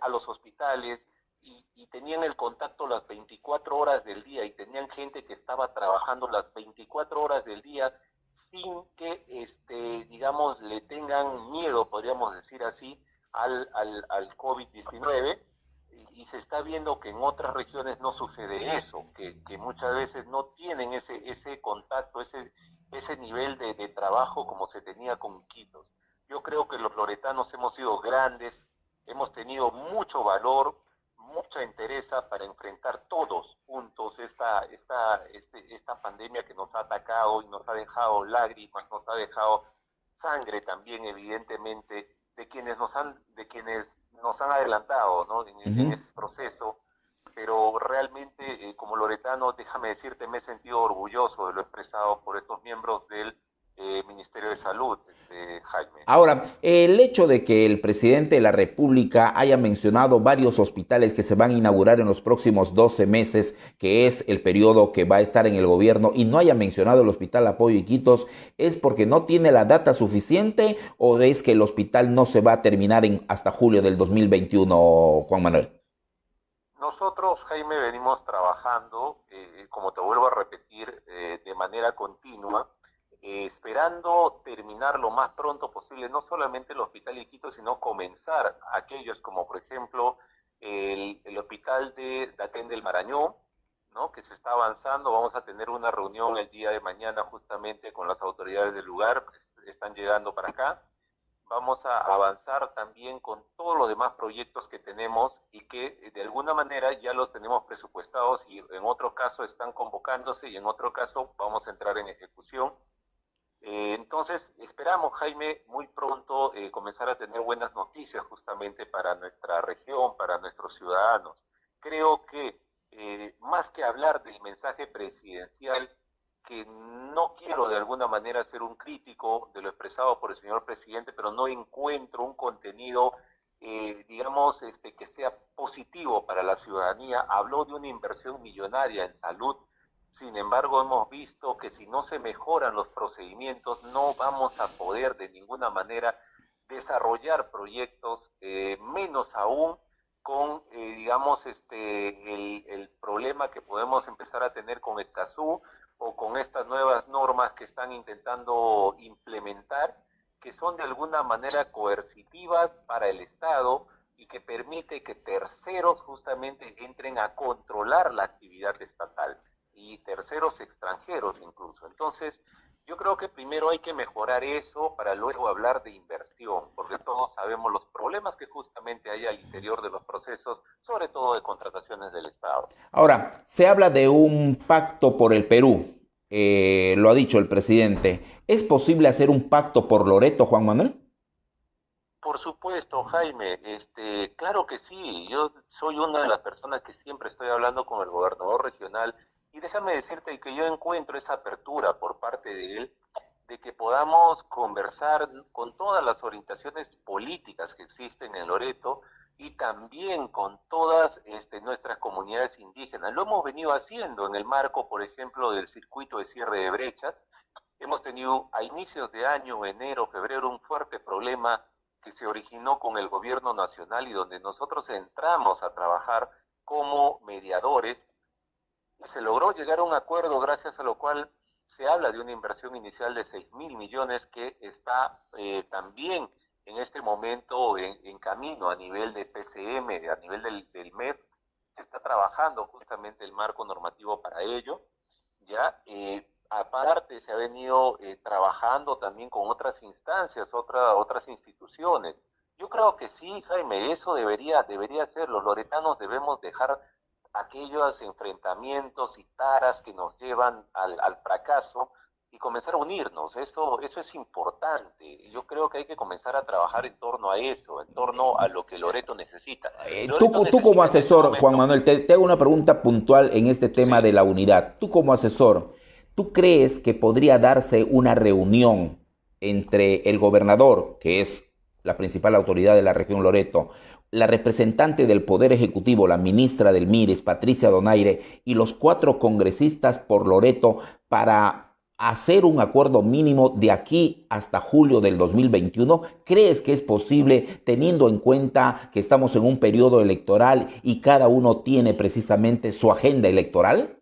S5: a los hospitales, y tenían el contacto las 24 horas del día, y tenían gente que estaba trabajando las 24 horas del día, sin que, digamos, le tengan miedo, podríamos decir así, al COVID-19, y se está viendo que en otras regiones no sucede eso, que muchas veces no tienen ese contacto, ese nivel de trabajo como se tenía con Iquitos. Yo creo que los loretanos hemos sido grandes, hemos tenido mucho valor, mucha entereza para enfrentar todos juntos esta pandemia que nos ha atacado y nos ha dejado lágrimas, nos ha dejado sangre también, evidentemente, de quienes nos han adelantado, ¿no? en ese proceso. Pero realmente, como loretano, déjame decirte, me he sentido orgulloso de lo expresado por estos miembros del Ministerio de Salud, Jaime.
S2: Ahora, el hecho de que el presidente de la República haya mencionado varios hospitales que se van a inaugurar en los próximos 12 meses, que es el periodo que va a estar en el gobierno, y no haya mencionado el Hospital Apoyo Iquitos, ¿es porque no tiene la data suficiente o es que el hospital no se va a terminar hasta julio del 2021, Juan Manuel?
S5: Nosotros, Jaime, venimos trabajando, como te vuelvo a repetir, de manera continua, esperando terminar lo más pronto posible, no solamente el Hospital Iquitos, sino comenzar aquellos como, por ejemplo, el Hospital de Daquén del Marañón, ¿no? Que se está avanzando. Vamos a tener una reunión el día de mañana justamente con las autoridades del lugar, que están llegando para acá. Vamos a avanzar también con todos los demás proyectos que tenemos y que de alguna manera ya los tenemos presupuestados, y en otro caso están convocándose, y en otro caso vamos a entrar en ejecución. Entonces esperamos, Jaime, muy pronto comenzar a tener buenas noticias justamente para nuestra región, para nuestros ciudadanos. Creo que más que hablar del mensaje presidencial, que no quiero de alguna manera ser un crítico de lo expresado por el señor presidente, pero no encuentro un contenido, digamos, que sea positivo para la ciudadanía. Habló de una inversión millonaria en salud. Sin embargo, hemos visto que si no se mejoran los procedimientos, no vamos a poder de ninguna manera desarrollar proyectos, menos aún con, digamos, el problema que podemos empezar a tener con Escazú, o con estas nuevas normas que están intentando implementar, que son de alguna manera coercitivas para el Estado y que permite que terceros justamente entren a controlar la actividad estatal, y terceros extranjeros incluso. Entonces, yo creo que primero hay que mejorar eso para luego hablar de inversión, porque todos sabemos los problemas que justamente hay al interior de los procesos, sobre todo de contrataciones del Estado.
S2: Ahora, se habla de un pacto por el Perú, lo ha dicho el presidente. ¿Es posible hacer un pacto por Loreto, Juan Manuel?
S5: Por supuesto, Jaime, claro que sí. Yo soy una de las personas que siempre estoy hablando con el gobernador regional, y déjame decirte que yo encuentro esa apertura por parte de él, de que podamos conversar con todas las orientaciones políticas que existen en Loreto, y también con todas nuestras comunidades indígenas. Lo hemos venido haciendo en el marco, por ejemplo, del circuito de cierre de brechas. Hemos tenido a inicios de año, enero, febrero, un fuerte problema que se originó con el gobierno nacional, y donde nosotros entramos a trabajar como mediadores, y se logró llegar a un acuerdo, gracias a lo cual se habla de una inversión inicial de 6.000 millones que está también en este momento en camino a nivel de PCM, a nivel del MEF. Se está trabajando justamente el marco normativo para ello. Ya aparte se ha venido trabajando también con otras instancias, otras instituciones. Yo creo que sí, Jaime, eso debería ser. Los loretanos debemos dejar aquellos enfrentamientos y taras que nos llevan al fracaso y comenzar a unirnos. Eso es importante. Yo creo que hay que comenzar a trabajar en torno a eso, en torno a lo que Loreto necesita.
S2: Tú como asesor, Juan Manuel, te hago una pregunta puntual en este tema de la unidad. Tú como asesor, ¿tú crees que podría darse una reunión entre el gobernador, que es la principal autoridad de la región Loreto, la representante del Poder Ejecutivo, la ministra del MIRES, Patricia Donaire, y los 4 congresistas por Loreto para hacer un acuerdo mínimo de aquí hasta julio del 2021? ¿Crees que es posible, teniendo en cuenta que estamos en un periodo electoral y cada uno tiene precisamente su agenda electoral?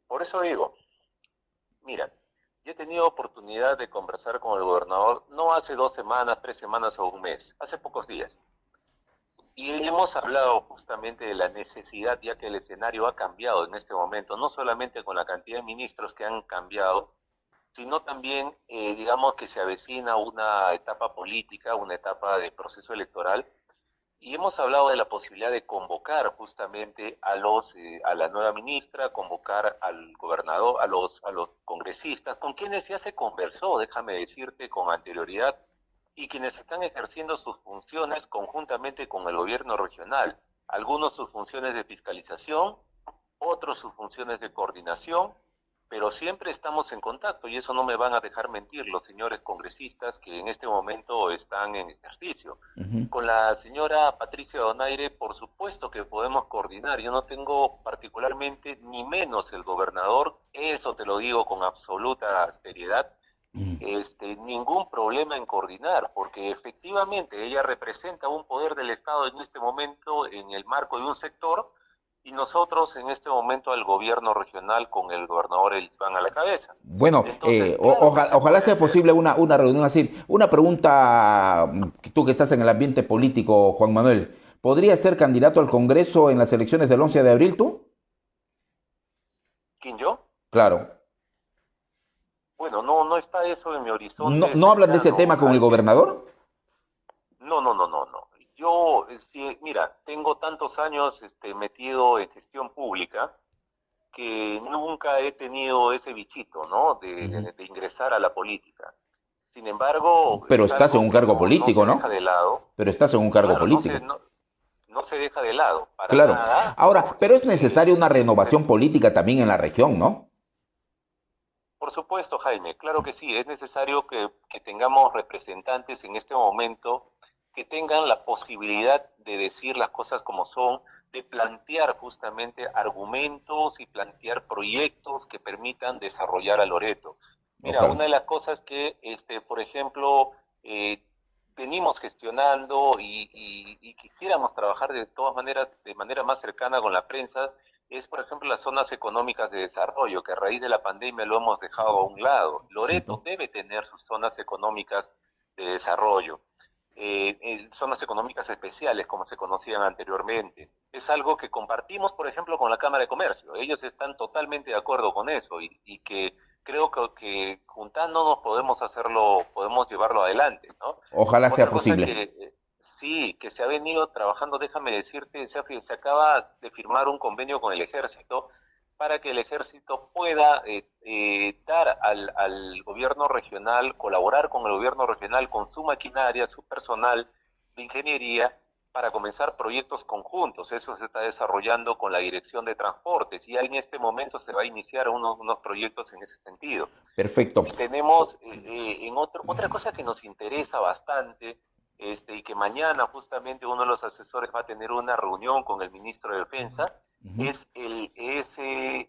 S5: Por eso digo, mira, yo he tenido oportunidad de conversar con el gobernador no hace 2 semanas, 3 semanas o un mes, hace pocos días. Y hemos hablado justamente de la necesidad, ya que el escenario ha cambiado en este momento, no solamente con la cantidad de ministros que han cambiado, sino también, digamos, que se avecina una etapa política, una etapa de proceso electoral, y hemos hablado de la posibilidad de convocar justamente a la nueva ministra, convocar al gobernador, a los congresistas, con quienes ya se conversó, déjame decirte, con anterioridad, y quienes están ejerciendo sus funciones conjuntamente con el gobierno regional. Algunos sus funciones de fiscalización, otros sus funciones de coordinación, pero siempre estamos en contacto y eso no me van a dejar mentir los señores congresistas que en este momento están en ejercicio. Con la señora Patricia Donaire, por supuesto que podemos coordinar. Yo no tengo particularmente, ni menos el gobernador, eso te lo digo con absoluta seriedad, ningún problema en coordinar, porque efectivamente ella representa un poder del Estado en este momento en el marco de un sector, y nosotros en este momento al gobierno regional con el gobernador Iván a la cabeza.
S2: Bueno,
S5: entonces,
S2: ojalá sea posible una reunión así. Una pregunta, tú que estás en el ambiente político, Juan Manuel, ¿podrías ser candidato al Congreso en las elecciones del 11 de abril tú?
S5: ¿Quién, yo?
S2: Claro.
S5: Bueno, no está eso en mi horizonte.
S2: ¿No hablan de ese tema con el gobernador?
S5: No. Yo, mira, tengo tantos años metido en gestión pública que nunca he tenido ese bichito, ¿no? De ingresar a la política. Sin embargo...
S2: Pero estás en un cargo político, ¿no?
S5: No se deja de lado.
S2: Pero estás en un cargo político.
S5: No se deja de lado.
S2: Claro.
S5: Nada,
S2: ahora, pero es necesaria una renovación política también en la región, ¿no?
S5: Por supuesto, Jaime, claro que sí, es necesario que tengamos representantes en este momento que tengan la posibilidad de decir las cosas como son, de plantear justamente argumentos y plantear proyectos que permitan desarrollar a Loreto. Mira,
S2: Ojalá.
S5: una de las cosas que, por ejemplo, venimos gestionando y quisiéramos trabajar de todas maneras, de manera más cercana con la prensa, es, por ejemplo, las zonas económicas de desarrollo, que a raíz de la pandemia lo hemos dejado a un lado. Loreto debe tener sus zonas económicas de desarrollo, zonas económicas especiales, como se conocían anteriormente. Es algo que compartimos, por ejemplo, con la Cámara de Comercio. Ellos están totalmente de acuerdo con eso y que creo que juntándonos podemos llevarlo adelante, ¿no?
S2: Ojalá sea
S5: Otra cosa
S2: posible.
S5: que se ha venido trabajando, déjame decirte, se acaba de firmar un convenio con el Ejército para que el Ejército pueda dar al gobierno regional, colaborar con el gobierno regional, con su maquinaria, su personal de ingeniería, para comenzar proyectos conjuntos. Eso se está desarrollando con la Dirección de Transportes y en este momento se va a iniciar unos proyectos en ese sentido.
S2: Perfecto.
S5: Y tenemos otra cosa que nos interesa bastante, y que mañana justamente uno de los asesores va a tener una reunión con el ministro de Defensa, es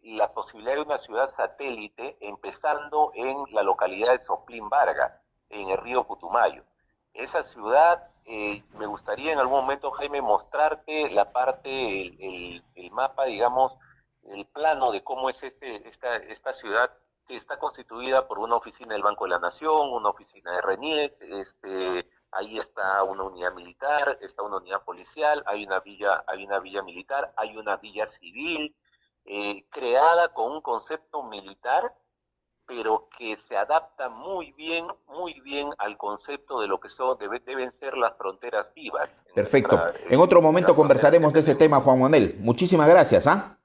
S5: la posibilidad de una ciudad satélite empezando en la localidad de Soplín Varga, en el río Putumayo. Esa ciudad, me gustaría en algún momento, Jaime, mostrarte la parte, el mapa, digamos, el plano de cómo es esta ciudad, que está constituida por una oficina del Banco de la Nación, una oficina de RENIEC, ahí está una unidad militar, está una unidad policial, hay una villa militar, hay una villa civil, creada con un concepto militar, pero que se adapta muy bien al concepto de lo que deben ser las fronteras vivas.
S2: Perfecto. En otro momento conversaremos de ese tema, Juan Manuel. Muchísimas gracias, ¿ah?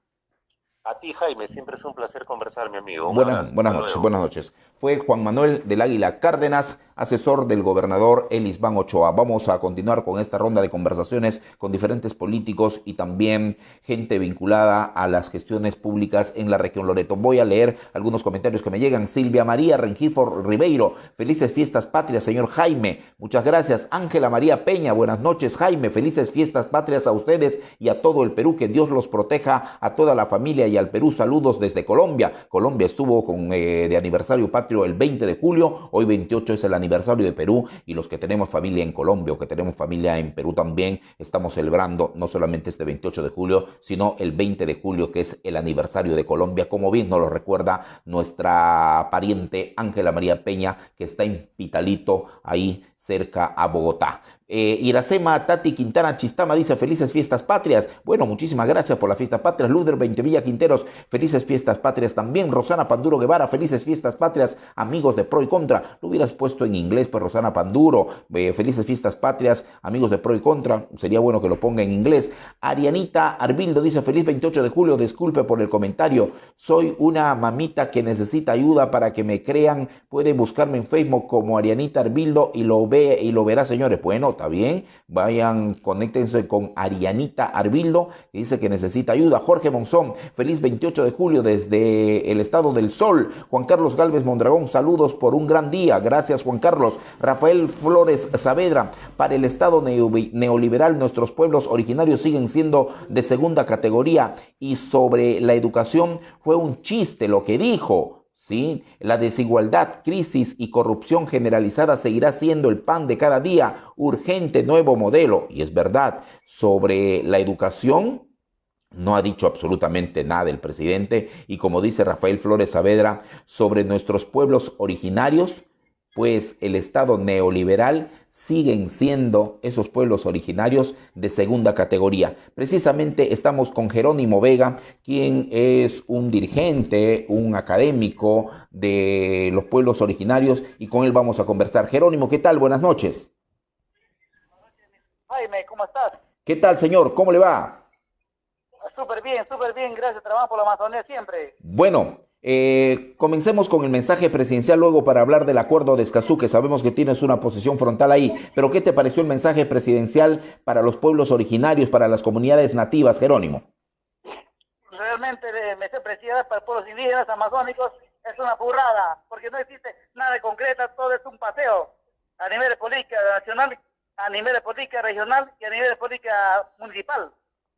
S5: A ti, Jaime, siempre es un placer conversar, mi amigo.
S2: Buenas noches. fue Juan Manuel del Águila Cárdenas, asesor del gobernador Elisban Ochoa. Vamos a continuar con esta ronda de conversaciones con diferentes políticos y también gente vinculada a las gestiones públicas en la región Loreto. Voy a leer algunos comentarios que me llegan. Silvia María Rengifo Ribeiro, felices fiestas patrias, señor Jaime. Muchas gracias. Ángela María Peña, buenas noches, Jaime. Felices fiestas patrias a ustedes y a todo el Perú. Que Dios los proteja a toda la familia y al Perú. Saludos desde Colombia. Colombia estuvo de aniversario patrio el 20 de julio. Hoy 28 es el aniversario de Perú, y los que tenemos familia en Colombia o que tenemos familia en Perú también estamos celebrando no solamente este 28 de julio, sino el 20 de julio, que es el aniversario de Colombia, como bien nos lo recuerda nuestra pariente Ángela María Peña, que está en Pitalito, ahí cerca a Bogotá. Iracema Tati Quintana Chistama dice felices fiestas patrias. Bueno, muchísimas gracias por las fiestas patrias. Luder 20 Villa Quinteros, felices fiestas patrias también. Rosana Panduro Guevara, felices fiestas patrias, amigos de Pro y Contra. Lo hubieras puesto en inglés, pues Rosana Panduro, felices fiestas patrias, amigos de Pro y Contra. Sería bueno que lo ponga en inglés. Arianita Arbildo dice feliz 28 de julio, disculpe por el comentario. Soy una mamita que necesita ayuda para que me crean. Puede buscarme en Facebook como Arianita Arbildo y lo verá, señores. Bueno, está bien, vayan, conéctense con Arianita Arbildo, que dice que necesita ayuda. Jorge Monzón, feliz 28 de julio desde el estado del Sol. Juan Carlos Galvez Mondragón, saludos por un gran día. Gracias, Juan Carlos. Rafael Flores Saavedra, para el estado neoliberal, nuestros pueblos originarios siguen siendo de segunda categoría. Y sobre la educación, fue un chiste lo que dijo. ¿Sí? La desigualdad, crisis y corrupción generalizada seguirá siendo el pan de cada día. Urgente nuevo modelo. Y es verdad, sobre la educación no ha dicho absolutamente nada el presidente. Y como dice Rafael Flores Saavedra, sobre nuestros pueblos originarios, pues el Estado neoliberal siguen siendo esos pueblos originarios de segunda categoría. Precisamente estamos con Jerónimo Vega, quien es un dirigente, un académico de los pueblos originarios, y con él vamos a conversar. Jerónimo, ¿qué tal? Buenas noches.
S6: Jaime, ¿cómo estás?
S2: ¿Qué tal, señor? ¿Cómo le va?
S6: Súper bien, gracias, trabajo por la Amazonía siempre.
S2: Bueno, comencemos con el mensaje presidencial luego para hablar del acuerdo de Escazú, que sabemos que tienes una posición frontal ahí, pero ¿qué te pareció el mensaje presidencial para los pueblos originarios, para las comunidades nativas, Jerónimo?
S6: Realmente el mensaje presidencial para pueblos indígenas amazónicos es una burrada, porque no existe nada de concreto, todo es un paseo a nivel de política nacional, a nivel de política regional y a nivel de política municipal,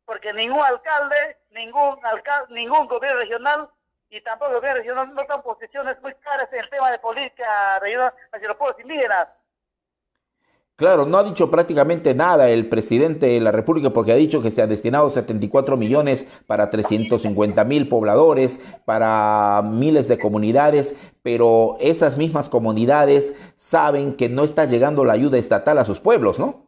S6: porque ningún alcalde, ningún gobierno regional y tampoco el gobierno regional no toman posiciones muy claras en el tema de política regional hacia los pueblos indígenas.
S2: Claro, no ha dicho prácticamente nada el presidente de la República, porque ha dicho que se han destinado 74 millones para 350,000 pobladores, para miles de comunidades, pero esas mismas comunidades saben que no está llegando la ayuda estatal a sus pueblos, ¿no?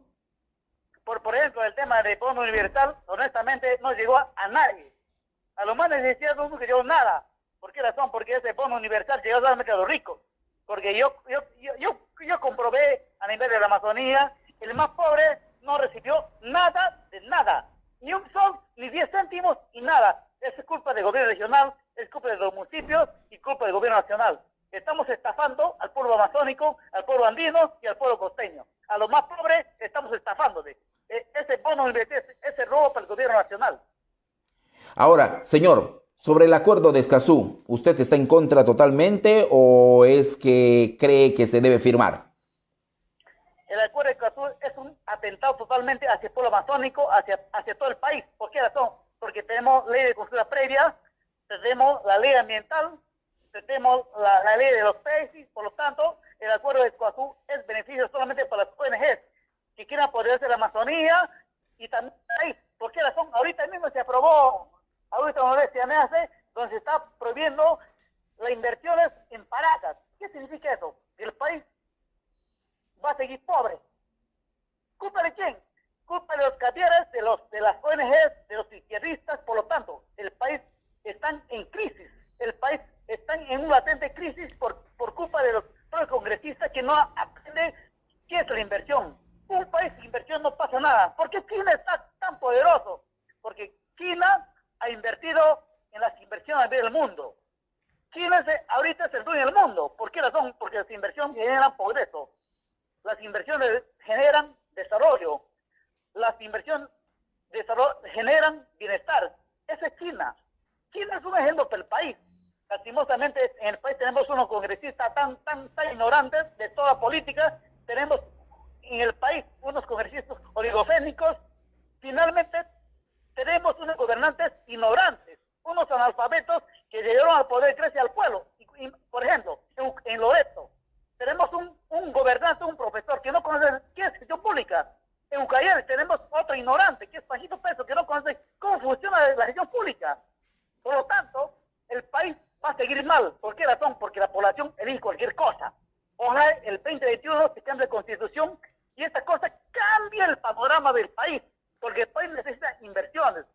S6: Por ejemplo, el tema del bono universal, honestamente, no llegó a nadie. A los más necesitados no llegó nada. ¿Por qué razón? Porque ese bono universal llegó solamente a los ricos. Porque yo comprobé a nivel de la Amazonía, el más pobre no recibió nada de nada. Ni un sol, ni 10 céntimos y nada. Es culpa del gobierno regional, es culpa de los municipios y culpa del gobierno nacional. Estamos estafando al pueblo amazónico, al pueblo andino y al pueblo costeño. A los más pobres estamos estafándole. Ese bono universal, ese robo para el gobierno nacional.
S2: Ahora, señor, sobre el acuerdo de Escazú, ¿usted está en contra totalmente o es que cree que se debe firmar?
S6: El acuerdo de Escazú es un atentado totalmente hacia el pueblo amazónico, hacia todo el país. ¿Por qué razón? Porque tenemos ley de consulta previa, tenemos la ley ambiental, tenemos la ley de los peces, por lo tanto, el acuerdo de Escazú es beneficio solamente para las ONGs que quieran apoderarse de la Amazonía y también ahí. ¿Por qué razón? Ahorita mismo se aprobó, ahorita una vez se amenaza, donde se está prohibiendo las inversiones en Paracas. ¿Qué significa eso? Que el país va a seguir pobre. ¿Culpa de quién? Culpa de los catieres, de las ONGs, de los izquierdistas. Por lo tanto, el país está en crisis. El país está en una latente crisis por culpa de los congresistas que no aprenden qué es la inversión. Un país sin inversión no pasa nada. ¿Por qué China está tan poderoso? Porque China ha invertido en las inversiones a nivel del mundo. China ahorita es el dueño del mundo. ¿Por qué? qué razón? Porque las inversiones generan progreso, las inversiones generan desarrollo, las inversiones generan bienestar. Eso es China. China es un ejemplo para el país. Lastimosamente en el país tenemos unos congresistas tan ignorantes de toda política. Tenemos en el país unos congresistas oligofénicos. Finalmente tenemos unos gobernantes ignorantes, unos analfabetos que llegaron al poder gracias al pueblo. Y, por ejemplo, en Loreto tenemos un gobernante, un profesor que no conoce qué es gestión pública. En Ucayali tenemos otro ignorante, que es Pajito Peso, que no conoce cómo funciona la gestión pública. Por lo tanto, el país va a seguir mal. ¿Por qué razón? Porque la población elige cualquier cosa. Ojalá el 2021 se cambie de constitución y esta cosa cambie el panorama del país. Porque el país necesita inversiones.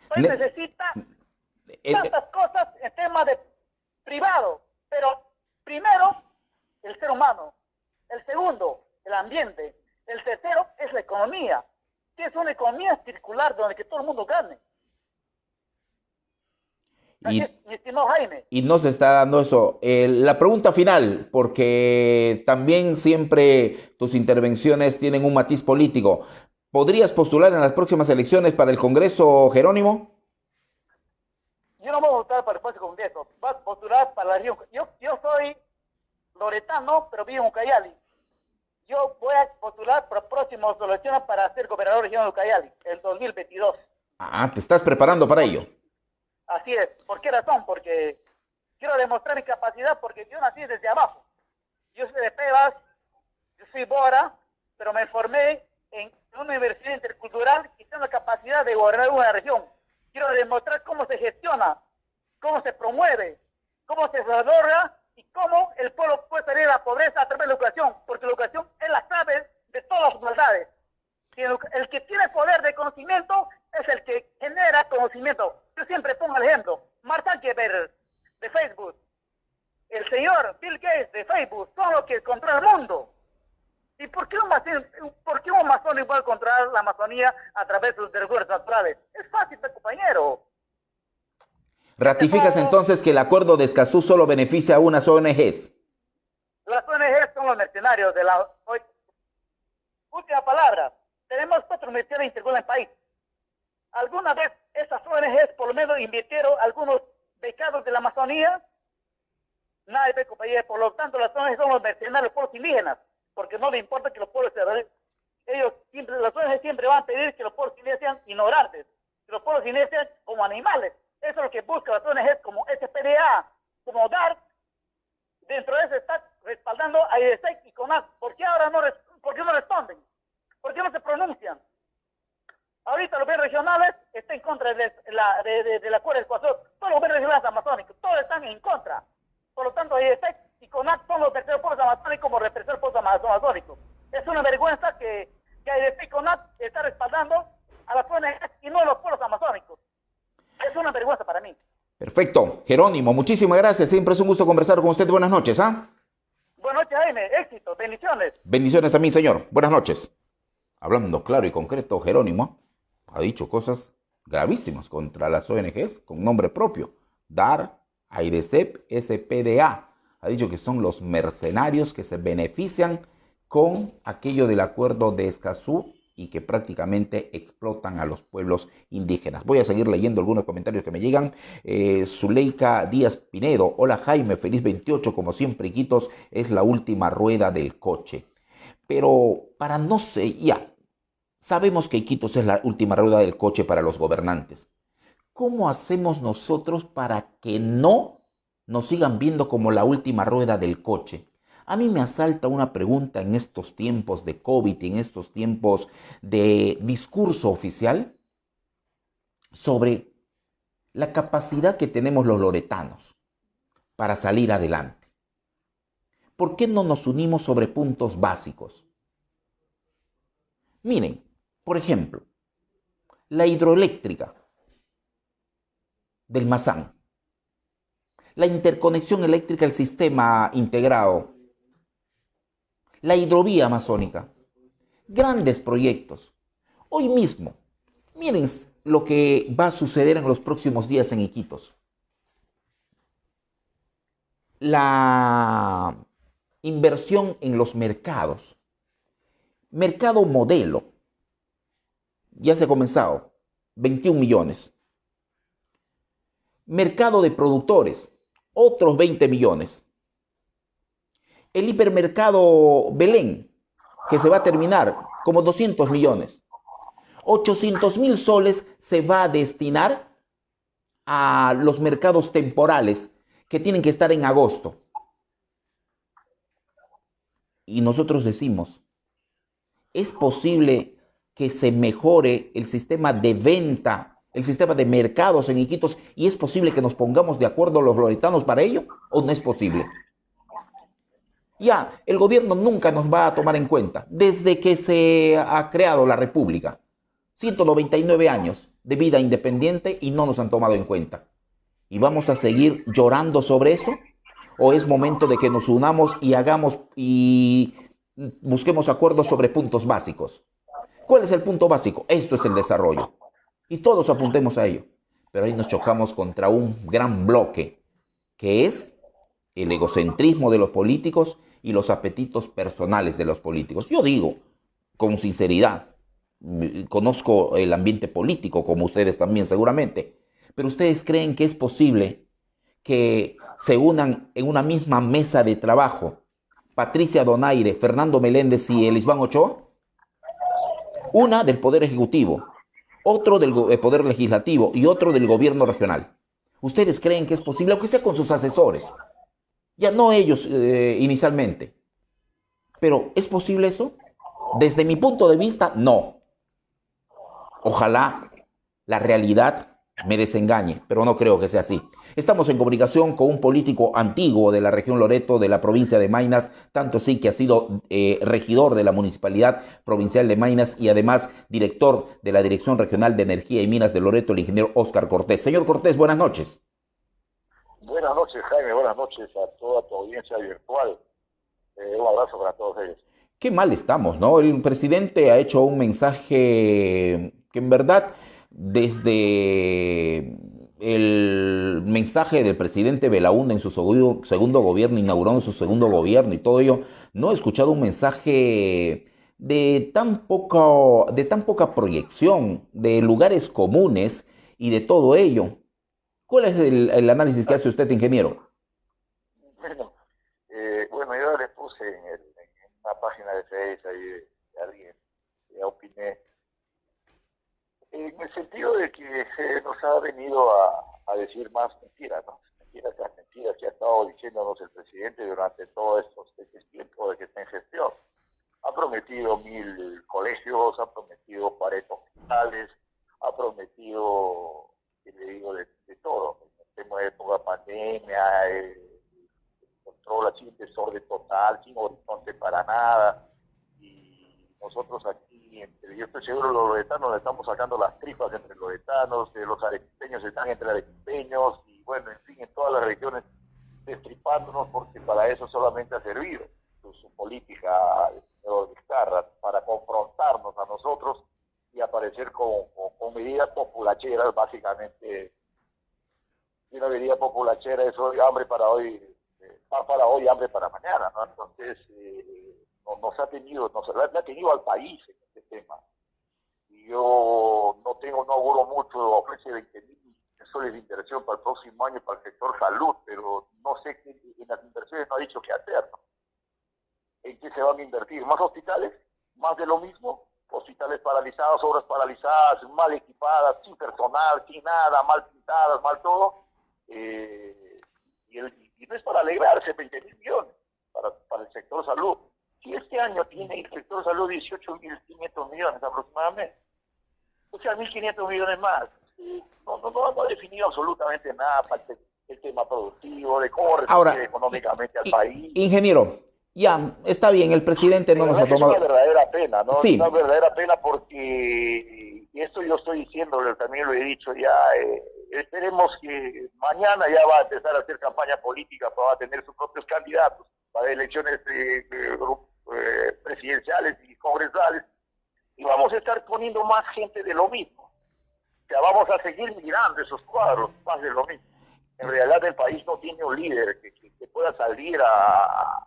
S6: El país necesita tantas cosas en tema de privado. Pero primero, el ser humano. El segundo, el ambiente. El tercero es la economía, que es una economía circular donde que todo el mundo gane. Así es, mi estimado Jaime.
S2: Y no se está dando eso. La pregunta final, porque también siempre tus intervenciones tienen un matiz político. ¿Podrías postular en las próximas elecciones para el Congreso, Jerónimo?
S6: Yo no voy a votar para el próximo Congreso. Voy a postular para la región. Yo soy loretano, pero vivo en Ucayali. Yo voy a postular para próximas elecciones para ser gobernador regional de Ucayali, el 2022.
S2: Ah, te estás preparando para ello.
S6: Así es. ¿Por qué razón? Porque quiero demostrar mi capacidad, porque yo nací desde abajo. Yo soy de Pebas, yo soy Bora, pero me formé en una universidad intercultural y tengo la capacidad de gobernar una región. Quiero demostrar cómo se gestiona, cómo se promueve, cómo se valora y cómo el pueblo puede salir de la pobreza a través de la educación, porque la educación es la clave de todas las maldades. Si el que tiene poder de conocimiento es el que genera conocimiento. Yo siempre pongo el ejemplo. Mark Zuckerberg de Facebook, el señor Bill Gates de Facebook, son los que controlan el mundo. ¿Y por qué un masón puede controlar la Amazonía a través de los recursos naturales? Es fácil, compañero.
S2: ¿Ratificas entonces que el acuerdo de Escazú solo beneficia a unas ONGs?
S6: Las ONGs son los mercenarios de la... Última palabra. Tenemos 4 mercenarios integrales en el país. ¿Alguna vez esas ONGs por lo menos invirtieron algunos becados de la Amazonía? Nadie, compañero. Por lo tanto, las ONGs son los mercenarios de los pueblos indígenas, porque no le importa que los pueblos las ONGs siempre van a pedir que los pueblos indígenas sean ignorantes, que los pueblos indígenas sean como animales. Eso es lo que busca las ONGs como SPDA, como DART. Dentro de eso está respaldando a IDESEC y CONAC. ¿Por qué ahora no responden? ¿Por qué no se pronuncian? Ahorita los gobiernos regionales están en contra del acuerdo del Ecuador. Todos los gobiernos regionales amazónicos, todos están en contra. Por lo tanto, IDESEC y CONAC son los terceros pueblos amazónicos como representantes pueblos amazónicos. Es una vergüenza que IDESEC y CONAC está respaldando a las ONGs y no a los pueblos amazónicos. Es una vergüenza para mí.
S2: Perfecto. Jerónimo, muchísimas gracias. Siempre es un gusto conversar con usted. Buenas noches, ¿ah?
S6: Buenas noches, Jaime. Éxito. Bendiciones.
S2: Bendiciones también, señor. Buenas noches. Hablando claro y concreto, Jerónimo ha dicho cosas gravísimas contra las ONGs con nombre propio. DAR, AIDESEP, SPDA. Ha dicho que son los mercenarios que se benefician con aquello del acuerdo de Escazú y que prácticamente explotan a los pueblos indígenas. Voy a seguir leyendo algunos comentarios que me llegan. Zuleika Díaz Pinedo. Hola Jaime, feliz 28. Como siempre, Iquitos es la última rueda del coche. Pero para no sé, ya, sabemos que Iquitos es la última rueda del coche para los gobernantes. ¿Cómo hacemos nosotros para que no nos sigan viendo como la última rueda del coche? A mí me asalta una pregunta en estos tiempos de COVID y en estos tiempos de discurso oficial sobre la capacidad que tenemos los loretanos para salir adelante. ¿Por qué no nos unimos sobre puntos básicos? Miren, por ejemplo, la hidroeléctrica del Mazán, la interconexión eléctrica del sistema integrado, la hidrovía amazónica, grandes proyectos. Hoy mismo, miren lo que va a suceder en los próximos días en Iquitos. la inversión en los mercados. Mercado modelo. Ya se ha comenzado. 21 millones. Mercado de productores. Otros 20 millones. El hipermercado Belén, que se va a terminar, como 200 millones. 800.000 soles se va a destinar a los mercados temporales que tienen que estar en agosto. Y nosotros decimos, ¿es posible que se mejore el sistema de venta, el sistema de mercados en Iquitos, y es posible que nos pongamos de acuerdo los loretanos para ello? ¿O no es posible? Ya, el gobierno nunca nos va a tomar en cuenta desde que se ha creado la República. 199 años de vida independiente y no nos han tomado en cuenta. ¿Y vamos a seguir llorando sobre eso? ¿O es momento de que nos unamos y hagamos y busquemos acuerdos sobre puntos básicos? ¿Cuál es el punto básico? Esto es el desarrollo. Y todos apuntemos a ello. Pero ahí nos chocamos contra un gran bloque, que es el egocentrismo de los políticos y los apetitos personales de los políticos. Yo digo, con sinceridad, conozco el ambiente político, como ustedes también seguramente, pero ¿ustedes creen que es posible que se unan en una misma mesa de trabajo Patricia Donaire, Fernando Meléndez y Elisban Ochoa? Una del Poder Ejecutivo, otro del Poder Legislativo y otro del Gobierno Regional. ¿Ustedes creen que es posible, aunque sea con sus asesores? Ya no ellos inicialmente. Pero ¿es posible eso? Desde mi punto de vista, no. Ojalá la realidad me desengañe, pero no creo que sea así. Estamos en comunicación con un político antiguo de la región Loreto, de la provincia de Maynas, tanto sí que ha sido regidor de la Municipalidad Provincial de Maynas y además director de la Dirección Regional de Energía y Minas de Loreto, el ingeniero Óscar Cortés. Señor Cortés, buenas noches.
S7: Buenas noches, Jaime, buenas noches a toda tu audiencia virtual. Un abrazo para todos ellos.
S2: Qué mal estamos, ¿no? El presidente ha hecho un mensaje que en verdad, desde el mensaje del presidente Belaúnde en su segundo gobierno, inaugurando su segundo gobierno y todo ello, no he escuchado un mensaje de tan poca proyección, de lugares comunes y de todo ello. ¿Cuál es el análisis que hace usted, ingeniero?
S7: Bueno, yo le puse en una página de Facebook ahí de alguien, ya opiné, en el sentido de que nos ha venido a decir más mentiras, ¿no? Mentiras que ha estado diciéndonos el presidente durante todo este tiempo de que está en gestión. Ha prometido 1.000 colegios, ha prometido 40 hospitales, ha prometido, ¿qué le digo?, de todo. En tema de época de pandemia, control así, un desorden total, sin horizonte para nada. Y nosotros aquí, yo estoy seguro los loretanos le estamos sacando las tripas entre loretanos, los arequipeños están entre arequipeños, y bueno, en fin, en todas las regiones destripándonos, porque para eso solamente ha servido su política, el señor Vizcarra, para confrontarnos a nosotros y aparecer con medidas populacheras, básicamente. Y una medida populachera es hoy hambre para hoy, pan para hoy, hambre para mañana, ¿no? Entonces, nos ha tenido al país en este tema. Y yo no auguro mucho, ofrece 20.000 soles de inversión para el próximo año para el sector salud, pero no sé qué, en las inversiones no ha dicho qué hacer, ¿no? ¿En qué se van a invertir? ¿Más hospitales? ¿Más de lo mismo? Hospitales paralizados, obras paralizadas, mal equipadas, sin personal, sin nada, mal pintadas, mal todo. Y no es para alegrarse, 20.000 millones para el sector salud. Si este año tiene el sector salud 18.500 millones aproximadamente, o sea, 1.500 millones más. No ha definido absolutamente nada para el tema productivo, de cómo resolver económicamente al país.
S2: Ingeniero, ya, está bien, el presidente no nos ha tomado...
S7: Es una verdadera pena, ¿no?
S2: Sí.
S7: Es una verdadera pena porque, y esto yo estoy diciendo, también lo he dicho ya, esperemos que mañana ya va a empezar a hacer campaña política, va a tener sus propios candidatos para elecciones presidenciales y congresales, y vamos a estar poniendo más gente de lo mismo. O sea, vamos a seguir mirando esos cuadros, más de lo mismo. En realidad el país no tiene un líder que pueda salir a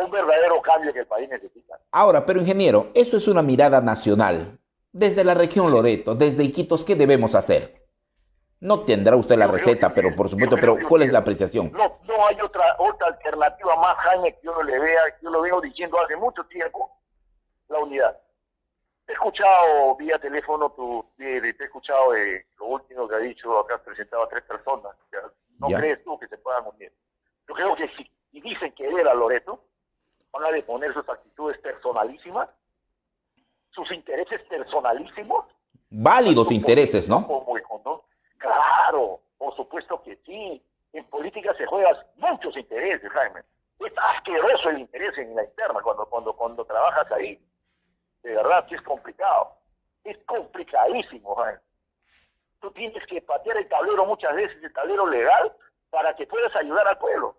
S7: un verdadero cambio que el país necesita.
S2: Ahora, pero ingeniero, eso es una mirada nacional. Desde la región Loreto, desde Iquitos, ¿qué debemos hacer? No tendrá usted la receta, pero por supuesto, pero ¿cuál es la apreciación?
S7: No hay otra alternativa más, Jaime, que yo le vea, que yo lo vengo diciendo hace mucho tiempo, la unidad. Te he escuchado vía teléfono, te he escuchado lo último que ha dicho, acá has presentado a 3 personas. O sea, ¿no crees tú que se puedan unir? Yo creo que si dicen querer a Loreto, van a deponer sus actitudes personalísimas, sus intereses personalísimos.
S2: Válidos intereses, ¿no?
S7: Claro, por supuesto que sí. En política se juegan muchos intereses, Jaime. Es asqueroso el interés en la interna cuando trabajas ahí. De verdad que es complicado. Es complicadísimo, Jaime. Tú tienes que patear el tablero muchas veces, el tablero legal, para que puedas ayudar al pueblo.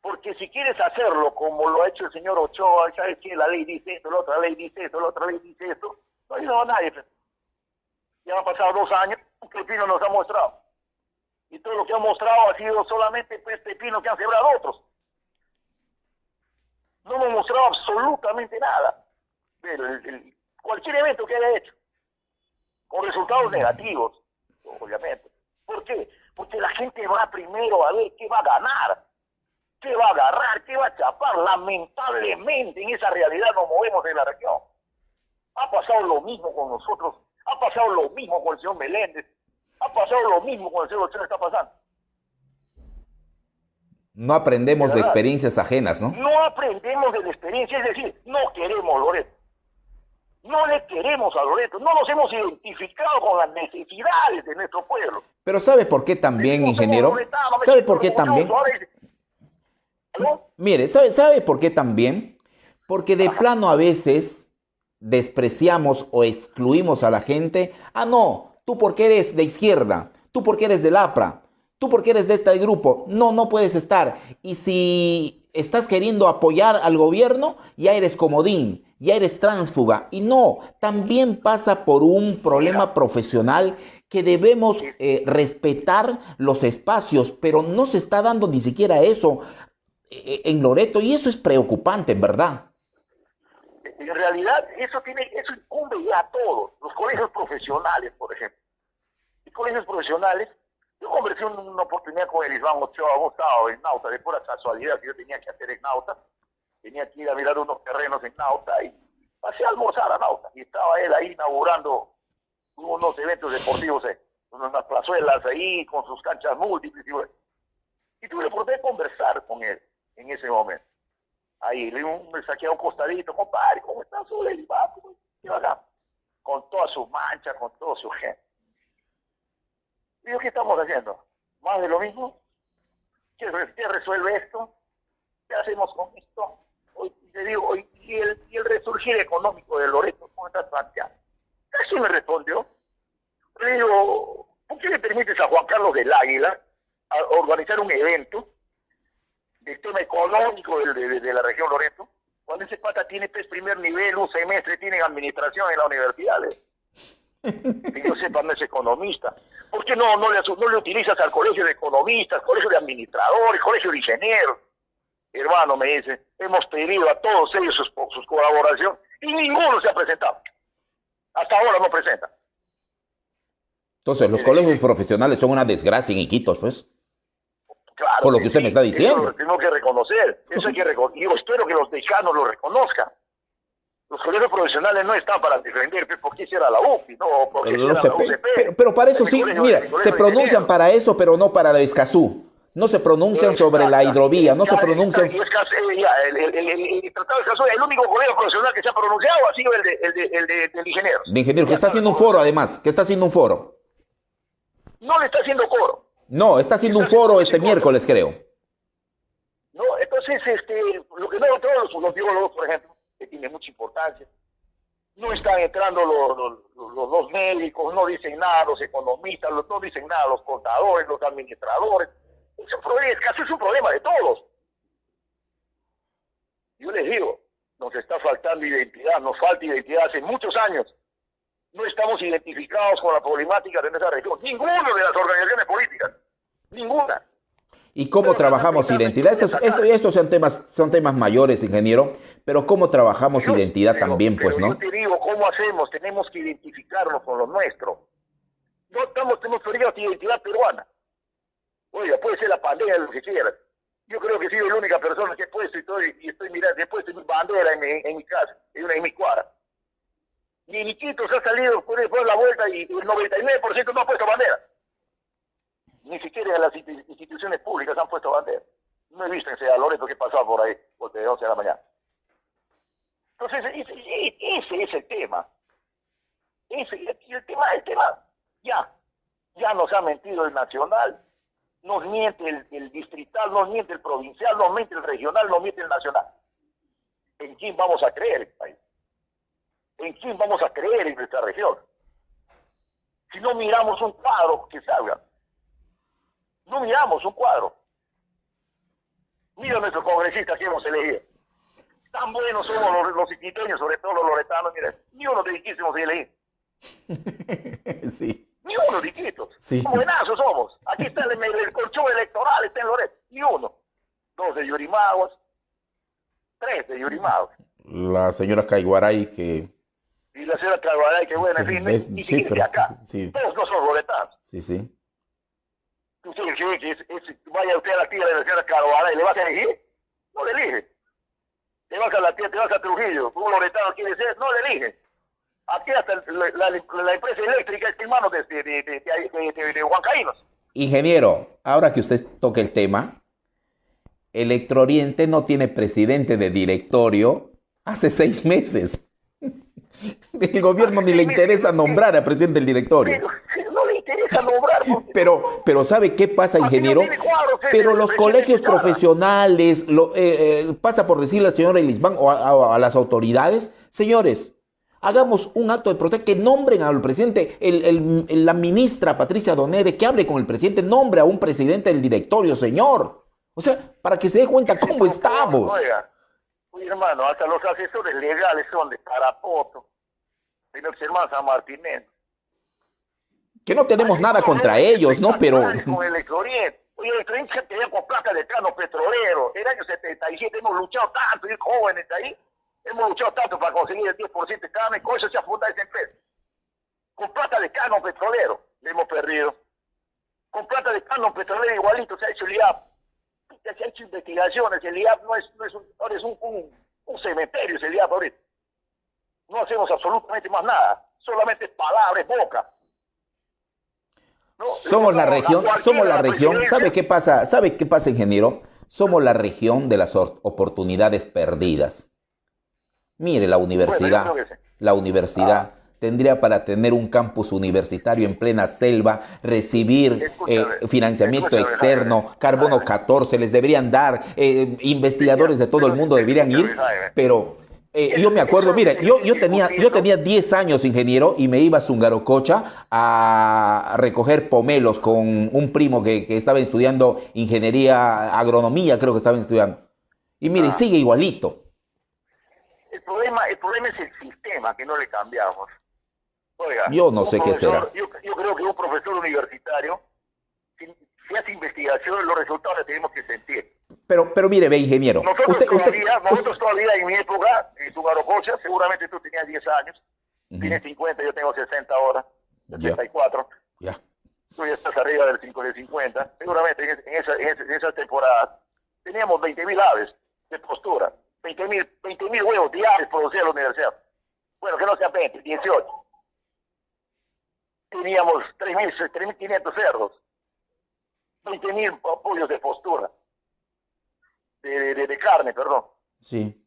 S7: Porque si quieres hacerlo como lo ha hecho el señor Ochoa, ¿sabes qué? La ley dice esto, la otra ley dice esto, la otra ley dice esto, no ha ayudado a nadie. Ya han pasado 2 años, ¿qué pepino nos ha mostrado? Y todo lo que ha mostrado ha sido solamente pues, pepino que han sembrado otros. No hemos mostrado absolutamente nada. Pero cualquier evento que haya hecho, con resultados negativos, obviamente. ¿Por qué? Porque la gente va primero a ver qué va a ganar, qué va a agarrar, qué va a chapar. Lamentablemente en esa realidad nos movemos en la región. Ha pasado lo mismo con nosotros, ha pasado lo mismo con el señor Meléndez, ha pasado lo mismo con el señor Ochoa, está pasando.
S2: No aprendemos de experiencias ajenas, ¿no?
S7: No aprendemos de la experiencia, es decir, no queremos Loreto. No le queremos a Loreto, no nos hemos identificado con las necesidades de nuestro pueblo.
S2: Pero ¿sabe por qué también, ingeniero? ¿Sabe por qué también? Mire, ¿sabe por qué también? Porque de plano a veces despreciamos o excluimos a la gente. Ah, no, tú porque eres de izquierda, tú porque eres del APRA, tú porque eres de este grupo, no puedes estar. Y si estás queriendo apoyar al gobierno, ya eres comodín, ya eres tránsfuga. Y no, también pasa por un problema profesional que debemos respetar los espacios, pero no se está dando ni siquiera eso en Loreto, y eso es preocupante, en verdad.
S7: En realidad, eso incumbe ya a todos, los colegios profesionales, por ejemplo. Y colegios profesionales, yo conversé en una oportunidad con el Iván Ochoa, un sábado en Nauta, de pura casualidad que yo tenía que hacer en Nauta, tenía que ir a mirar unos terrenos en Nauta y pasé a almorzar a Nauta, y estaba él ahí inaugurando unos eventos deportivos, unas plazuelas ahí con sus canchas múltiples y tuve la oportunidad de conversar con él en ese momento. Ahí me saqué a un costadito, compadre, ¿cómo está sobre el Iván? ¿Qué va acá? Con toda su mancha, con todo su gente. Digo, ¿qué estamos haciendo? ¿Más de lo mismo? ¿Qué resuelve esto? ¿Qué hacemos con esto? Hoy, te digo, y el resurgir económico de Loreto, ¿cómo estás planteando? Así me respondió. Le digo, ¿por qué le permites a Juan Carlos del Águila a organizar un evento del tema económico de la región Loreto, cuando ese pata tiene primer nivel, un semestre, tiene administración en la universidad? Que yo sepa, no es economista. ¿Por qué no le utilizas al colegio de economistas, colegio de administradores, colegio de ingenieros? Hermano, me dice, hemos pedido a todos ellos sus colaboración y ninguno se ha presentado. Hasta ahora no presenta.
S2: Entonces, los colegios profesionales son una desgracia en Iquitos, pues.
S7: Claro,
S2: por lo que usted me está diciendo.
S7: Eso lo tengo que reconocer. Eso hay que reconocer. Yo espero que los decanos lo reconozcan. Los colegios profesionales no están para defender por qué hiciera la UPI, no porque hiciera la UCP.
S2: Pero para eso sí, mira, se pronuncian para eso, pero no para la Escazú. No se pronuncian sobre la hidrovía, no se pronuncian...
S7: El Tratado de Escazú, el único colegio profesional que se ha pronunciado ha sido el del ingeniero.
S2: De ingeniero, que está haciendo un foro además, que está haciendo un foro.
S7: No le está haciendo coro.
S2: No, está haciendo un foro este miércoles, creo.
S7: No, entonces, lo que no todos los biólogos, por ejemplo, que tiene mucha importancia, no están entrando los médicos, no dicen nada los economistas, no dicen nada los contadores, los administradores. Escasez es un problema de todos. Yo les digo, nos está faltando identidad, nos falta identidad hace muchos años. No estamos identificados con la problemática de nuestra región. Ninguno de las organizaciones políticas. Ninguna.
S2: ¿Y cómo trabajamos identidad? Estos son temas mayores, ingeniero, pero ¿cómo trabajamos identidad también, pues,
S7: pero
S2: no?
S7: yo te digo, ¿cómo hacemos? Tenemos que identificarnos con lo nuestro. No estamos perdidos de identidad peruana. Oiga, puede ser la pandemia, lo que quiera. Yo creo que he sido la única persona que he puesto y estoy mirando, he puesto mi bandera en mi casa, en mi cuadra. Y en Iquitos ha salido después de la vuelta y el 99% no ha puesto bandera. Ni siquiera en las instituciones públicas han puesto bandera. No he visto en Ciudad Loreto que pasaba por ahí, porque de 11 de la mañana. Entonces, ese es el tema. El tema, ya nos ha mentido el nacional, nos miente el distrital, nos miente el provincial, nos miente el regional, nos miente el nacional. ¿En quién vamos a creer el país? ¿En quién vamos a creer en nuestra región? Si no miramos un cuadro que salga. No miramos un cuadro. Mira a nuestros congresistas que hemos elegido. Tan buenos somos los iquiteños, sobre todo los loretanos. Mira, ni uno de Iquitos hemos elegido.
S2: Sí.
S7: Ni uno de Iquitos.
S2: Sí.
S7: Buenazos somos. Aquí está el colchón electoral, está en Loreto. Ni uno. 2 de Yurimaguas. 3 de Yurimaguas.
S2: La señora Caiguaray que...
S7: Y la señora Caiguaray, que bueno, en fin, ni siquiera de acá.
S2: Sí.
S7: Todos no son loretanos.
S2: Sí.
S7: ¿Usted cree que vaya usted a la tía de la señora Caiguaray y le vas a elegir? No le elige. Te vas a la tía, te vas a Trujillo, un loretano quiere ser, no le elige. Aquí hasta la empresa eléctrica es hermano de Huancaínos.
S2: Ingeniero, ahora que usted toque el tema, Electrooriente no tiene presidente de directorio hace 6 meses. El gobierno ni le interesa nombrar a presidente del directorio.
S7: Pero no le interesa nombrar.
S2: Pero ¿sabe qué pasa, ingeniero? Pero los colegios profesionales, pasa por decirle al señor Elisban o a las autoridades, señores, hagamos un acto de protesta, que nombren al presidente, la ministra Patricia Donere, que hable con el presidente, nombre a un presidente del directorio, señor. O sea, para que se dé cuenta cómo estamos.
S7: Oye, hermano, hasta los asesores legales son de Tarapoto, de los hermanos San Martínez.
S2: Que no tenemos nada contra ellos, ¿no? Pero...
S7: Con el Electrooriente. Oye, el Electrooriente se tenía con placa de cano petrolero. En el año 77 hemos luchado tanto, y jóvenes ahí. Hemos luchado tanto para conseguir el 10% de cano y con eso se ha fundado esa empresa. Con plata de cano petrolero le hemos perdido. Con plata de cano petrolero igualito se ha hecho el IAP. Se ha hecho investigaciones. El IAP ahora es un cementerio, ese IAP ahorita. No hacemos absolutamente más nada. Solamente palabras, boca. ¿No?
S2: Somos la región. ¿Sabe qué pasa? ¿Sabe qué pasa, ingeniero? Somos la región de las oportunidades perdidas. Mire, la universidad tendría para tener un campus universitario en plena selva, recibir financiamiento externo, carbono 14, les deberían dar, investigadores de todo el mundo deberían ir, pero yo me acuerdo, mira, yo tenía 10 años, ingeniero, y me iba a Zungarococha a recoger pomelos con un primo que estaba estudiando ingeniería, agronomía, creo que estaba estudiando, y mire, sigue igualito.
S7: El problema es el sistema que no le cambiamos. Oiga,
S2: yo no sé qué será.
S7: Yo creo que un profesor universitario, si hace investigación, los resultados los tenemos que sentir.
S2: Pero mire, ve, ingeniero.
S7: Nosotros todavía en mi época, en Zungarococha, seguramente tú tenías 10 años, tienes 50, yo tengo 60 ahora, 64.
S2: Ya.
S7: Tú ya estás arriba del 50. Seguramente en esa temporada teníamos 20.000 aves de postura. 20.000 huevos diarios producía la universidad. Bueno, que no sean 20, 18. Teníamos 3.500 cerdos. 20.000 pollos de postura. De carne, perdón.
S2: Sí.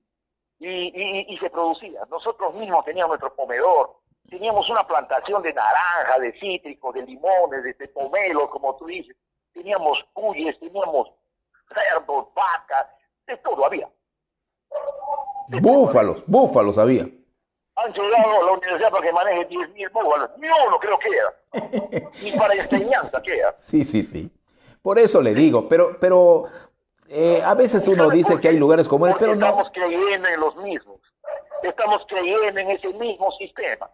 S7: Y se producía. Nosotros mismos teníamos nuestro comedor. Teníamos una plantación de naranja, de cítricos, de limones, de pomelos, como tú dices. Teníamos cuyes, teníamos cerdos, vacas, de todo había.
S2: Búfalos había.
S7: Han llegado a la universidad para que maneje 10.000 búfalos. Ni uno creo que era. Ni para enseñanza queda.
S2: Sí. Por eso le digo, pero a veces uno dice que hay lugares como este, pero no.
S7: Estamos creyendo en los mismos. Estamos creyendo en ese mismo sistema.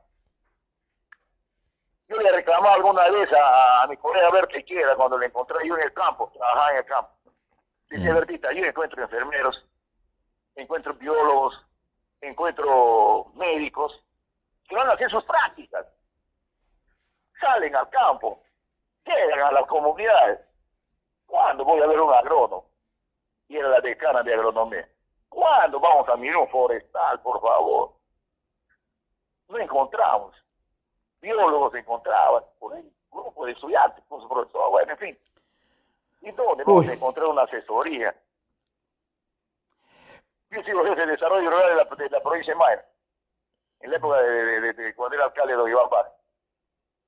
S7: Yo le reclamaba alguna vez a mi colega Berta Iquera cuando le encontré yo en el campo, trabajaba en el campo. Dice, Bertita, yo encuentro enfermeros, encuentro biólogos, encuentro médicos que van a hacer sus prácticas. Salen al campo, llegan a las comunidades. ¿Cuándo voy a ver un agrónomo? Y era la decana de agronomía. ¿Cuándo vamos a mirar un forestal, por favor? No encontramos. Biólogos se encontraban, por ahí, grupo de estudiantes, con su profesor, bueno, en fin. ¿Y dónde vamos a encontrar una asesoría? Yo sigo jefe de desarrollo rural de la provincia de Mayra, en la época de cuando era alcalde de Iván Paz.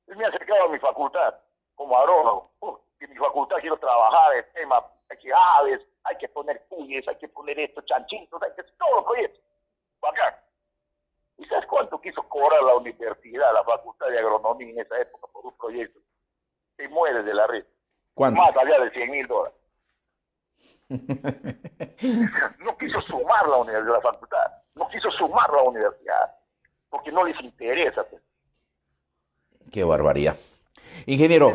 S7: Él me acercaba a mi facultad, como agrónomo. En mi facultad quiero trabajar el tema, hay que aves, hay que poner cuyes, hay que poner esto, chanchitos, hay que hacer todos los proyectos. Bacán. ¿Y sabes cuánto quiso cobrar la universidad, la facultad de agronomía en esa época por un proyecto? Te mueres de la red.
S2: ¿Cuánto?
S7: Más allá de $100,000. No quiso sumar la universidad, la facultad. No quiso sumar la universidad. Porque no les interesa. Pues.
S2: Qué barbaridad. Ingeniero,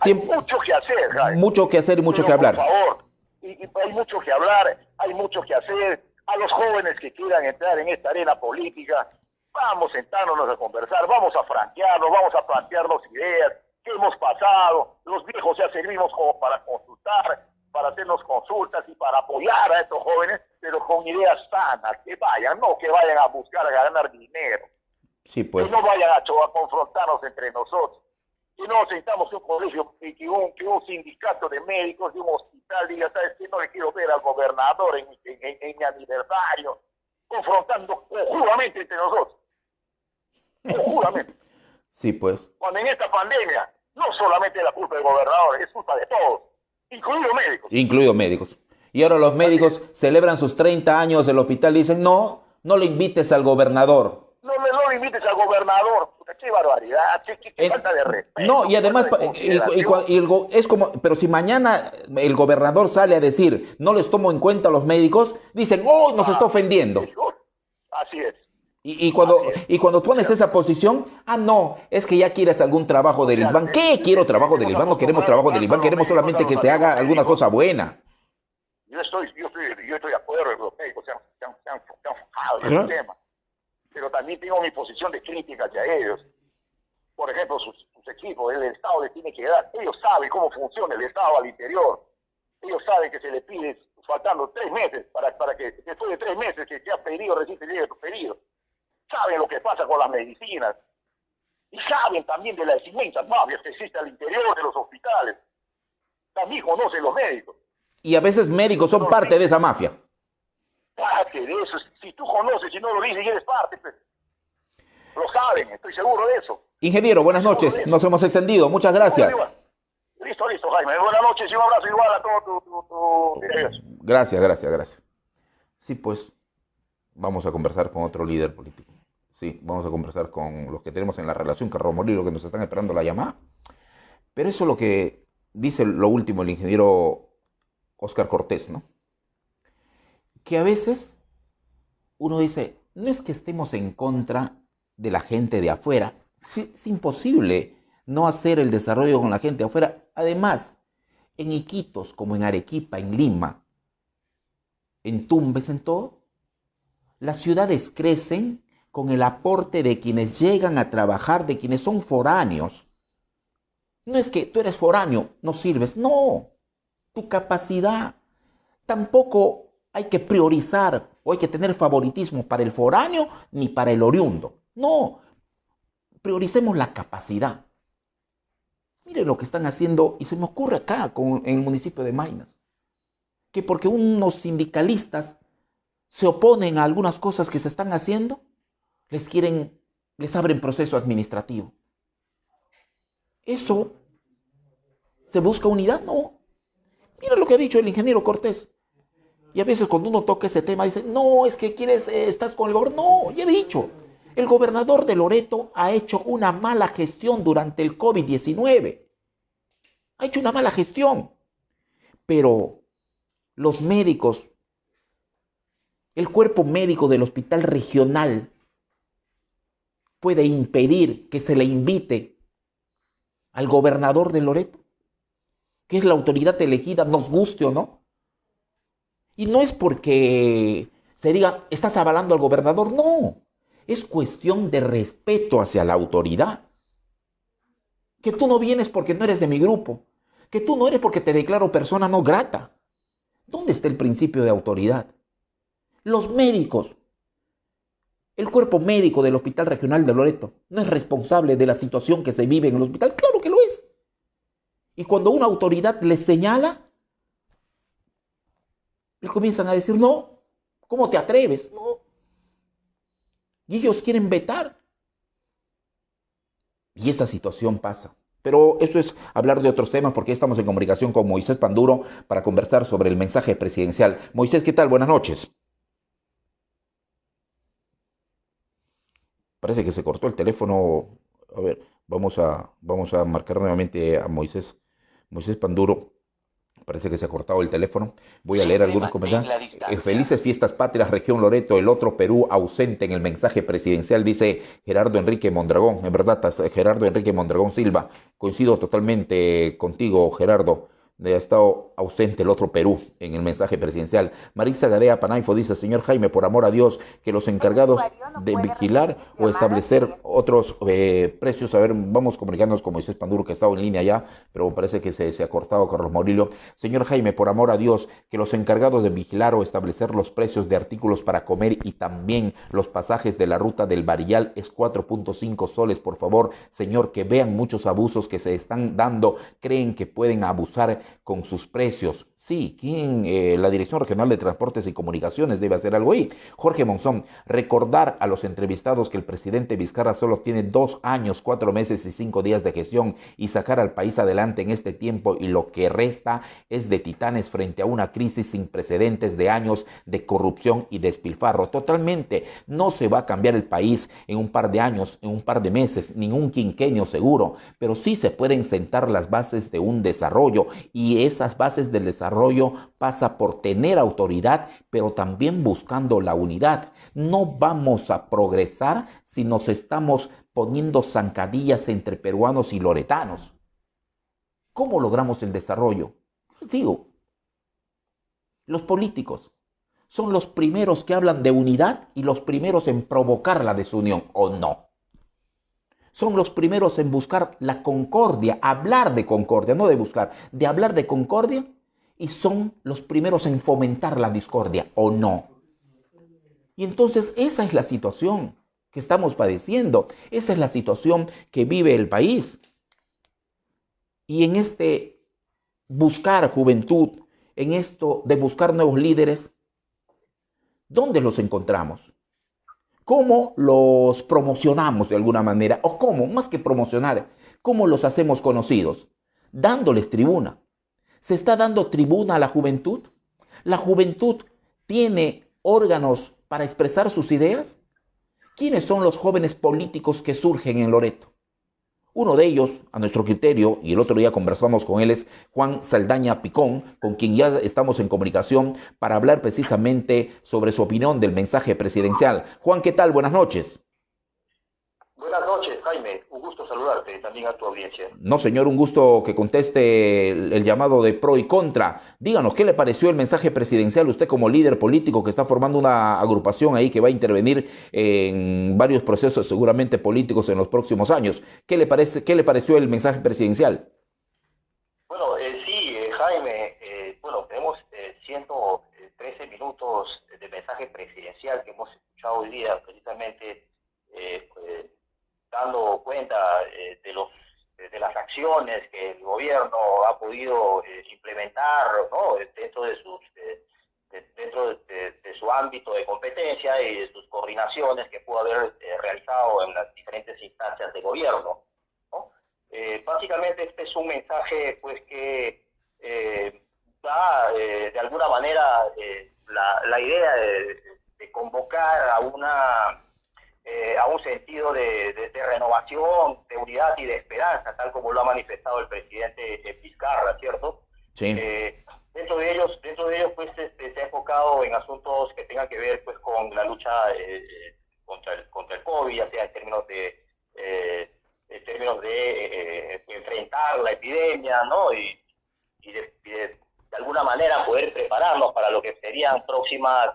S7: hay mucho que hacer, Jaime.
S2: Mucho que hacer y mucho que hablar.
S7: Por favor, y hay mucho que hablar, hay mucho que hacer. A los jóvenes que quieran entrar en esta arena política, vamos sentándonos a conversar, vamos a franquearnos, vamos a plantearnos ideas, qué hemos pasado. Los viejos ya servimos como para consultar, para hacernos consultas y para apoyar a estos jóvenes, pero con ideas sanas, que vayan, no que vayan a buscar a ganar dinero.
S2: Sí, pues.
S7: Que no vayan a confrontarnos entre nosotros. Que no sentamos un colegio, que un sindicato de médicos de un hospital diga, ¿sabes qué? No le quiero ver al gobernador en mi aniversario, confrontando conjuntamente entre nosotros. Conjuntamente.
S2: Sí, pues.
S7: Cuando en esta pandemia, no solamente es la culpa del gobernador, es culpa de todos, incluidos médicos.
S2: Incluidos médicos. Y ahora los médicos celebran sus 30 años del hospital y dicen, no le invites al gobernador.
S7: No le invites al gobernador. Qué barbaridad, qué falta de respeto.
S2: No, y además, es como, pero si mañana el gobernador sale a decir, no les tomo en cuenta a los médicos, dicen, oh, nos está ofendiendo.
S7: Así es.
S2: Y cuando tú pones esa posición, no, es que ya quieres algún trabajo del ISBAN. ¿Qué quiero trabajo del ISBAN? No queremos trabajo del ISBAN, queremos solamente que se haga alguna cosa buena.
S7: Yo estoy de acuerdo, los médicos se han fijado en el tema. Pero también tengo mi posición de crítica hacia ellos. Por ejemplo, sus equipos, el Estado les tiene que dar, ellos saben cómo funciona el Estado al interior. Ellos saben que se le pide, faltando 3 meses, para que después de 3 meses que has pedido, recién te llegue tu pedido. Saben lo que pasa con las medicinas. Y saben también de las inmensas mafias que existen al interior de los hospitales. También conocen los médicos.
S2: Y a veces médicos son parte de esa mafia.
S7: Que de eso, si tú conoces, si no lo dices, y eres parte, pues. Lo saben, estoy seguro de eso.
S2: Ingeniero, buenas noches, nos hemos extendido, muchas gracias.
S7: Listo, Jaime, buenas noches y un abrazo igual a todos tus
S2: Gracias. Sí, pues, vamos a conversar con otro líder político. Sí, vamos a conversar con los que tenemos en la relación Carro Molino, que nos están esperando la llamada. Pero eso es lo que dice lo último el ingeniero Óscar Cortés, ¿no? Que a veces uno dice, no es que estemos en contra de la gente de afuera, es imposible no hacer el desarrollo con la gente de afuera. Además, en Iquitos, como en Arequipa, en Lima, en Tumbes, en todo, las ciudades crecen con el aporte de quienes llegan a trabajar, de quienes son foráneos. No es que tú eres foráneo, no sirves, no, tu capacidad. Tampoco hay que priorizar o hay que tener favoritismo para el foráneo ni para el oriundo. No, prioricemos la capacidad. Miren lo que están haciendo, y se me ocurre acá en el municipio de Maynas, que porque unos sindicalistas se oponen a algunas cosas que se están haciendo, les abren proceso administrativo. ¿Eso se busca unidad? No. Mira lo que ha dicho el ingeniero Cortés. Y a veces cuando uno toca ese tema, dice, no, es que estás con el gobernador. No, ya he dicho, el gobernador de Loreto ha hecho una mala gestión durante el COVID-19. Ha hecho una mala gestión. Pero los médicos, el cuerpo médico del hospital regional puede impedir que se le invite al gobernador de Loreto, que es la autoridad elegida, nos guste o no. Y no es porque se diga, estás avalando al gobernador, no. Es cuestión de respeto hacia la autoridad. Que tú no vienes porque no eres de mi grupo. Que tú no eres porque te declaro persona no grata. ¿Dónde está el principio de autoridad? Los médicos, el cuerpo médico del Hospital Regional de Loreto, no es responsable de la situación que se vive en el hospital. Claro que lo es. Y cuando una autoridad les señala, le comienzan a decir, no, ¿cómo te atreves? No. Y ellos quieren vetar. Y esa situación pasa. Pero eso es hablar de otros temas porque estamos en comunicación con Moisés Panduro para conversar sobre el mensaje presidencial. Moisés, ¿qué tal? Buenas noches. Parece que se cortó el teléfono. A ver, vamos a marcar nuevamente a Moisés Panduro. Parece que se ha cortado el teléfono. Voy a leer algunos comentarios. Felices fiestas patrias, región Loreto, el otro Perú ausente en el mensaje presidencial, dice Gerardo Enrique Mondragón. En verdad, Gerardo Enrique Mondragón Silva. Coincido totalmente contigo, Gerardo. Ha estado ausente el otro Perú en el mensaje presidencial. Marisa Gadea Panaifo dice, señor Jaime, por amor a Dios, que los encargados de vigilar o establecer otros precios, a ver, vamos comunicándonos con Moisés Panduro, que ha estado en línea ya, pero parece que se ha cortado Carlos Morillo. Señor Jaime, por amor a Dios, que los encargados de vigilar o establecer los precios de artículos para comer y también los pasajes de la ruta del Barillal es 4.5 soles, por favor, señor, que vean muchos abusos que se están dando, creen que pueden abusar con sus precios. Sí, la Dirección Regional de Transportes y Comunicaciones debe hacer algo ahí. Jorge Monzón, recordar a los entrevistados que el presidente Vizcarra solo tiene 2 años, 4 meses y 5 días de gestión y sacar al país adelante en este tiempo y lo que resta es de titanes frente a una crisis sin precedentes de años de corrupción y despilfarro. Totalmente, no se va a cambiar el país en un par de años, en un par de meses, ningún quinquenio seguro, pero sí se pueden sentar las bases de un desarrollo. Y esas bases del desarrollo pasa por tener autoridad, pero también buscando la unidad. No vamos a progresar si nos estamos poniendo zancadillas entre peruanos y loretanos. ¿Cómo logramos el desarrollo? Pues digo, los políticos son los primeros que hablan de unidad y los primeros en provocar la desunión, ¿o no? Son los primeros en buscar la concordia, hablar de concordia, no de buscar, de hablar de concordia, y son los primeros en fomentar la discordia, ¿o no? Y entonces esa es la situación que estamos padeciendo, esa es la situación que vive el país. Y en este buscar juventud, en esto de buscar nuevos líderes, ¿dónde los encontramos? ¿Cómo los promocionamos de alguna manera? ¿O cómo, más que promocionar, cómo los hacemos conocidos? Dándoles tribuna. ¿Se está dando tribuna a la juventud? ¿La juventud tiene órganos para expresar sus ideas? ¿Quiénes son los jóvenes políticos que surgen en Loreto? Uno de ellos, a nuestro criterio, y el otro día conversamos con él, es Juan Saldaña Picón, con quien ya estamos en comunicación para hablar precisamente sobre su opinión del mensaje presidencial. Juan, ¿qué tal? Buenas noches.
S7: Buenas noches, Jaime. Un gusto saludarte y también a tu audiencia.
S2: No, señor, un gusto que conteste el llamado de pro y contra. Díganos, ¿qué le pareció el mensaje presidencial? Usted como líder político que está formando una agrupación ahí que va a intervenir en varios procesos seguramente políticos en los próximos años. ¿Qué le pareció el mensaje presidencial?
S7: Bueno, sí, Jaime, tenemos 113 minutos de mensaje presidencial que hemos escuchado hoy día precisamente dando cuenta de las acciones que el gobierno ha podido implementar, ¿no?, dentro de su ámbito de competencia y de sus coordinaciones que pudo haber realizado en las diferentes instancias de gobierno, ¿no? Básicamente este es un mensaje pues que da de alguna manera la idea de convocar a un sentido de renovación, de unidad y de esperanza, tal como lo ha manifestado el presidente Vizcarra, ¿cierto?
S2: Sí.
S7: Dentro de ellos pues se ha enfocado en asuntos que tengan que ver pues con la lucha contra el COVID, ya sea en términos
S8: en términos de enfrentar la epidemia, ¿no? Y de alguna manera poder prepararnos para lo que serían próximos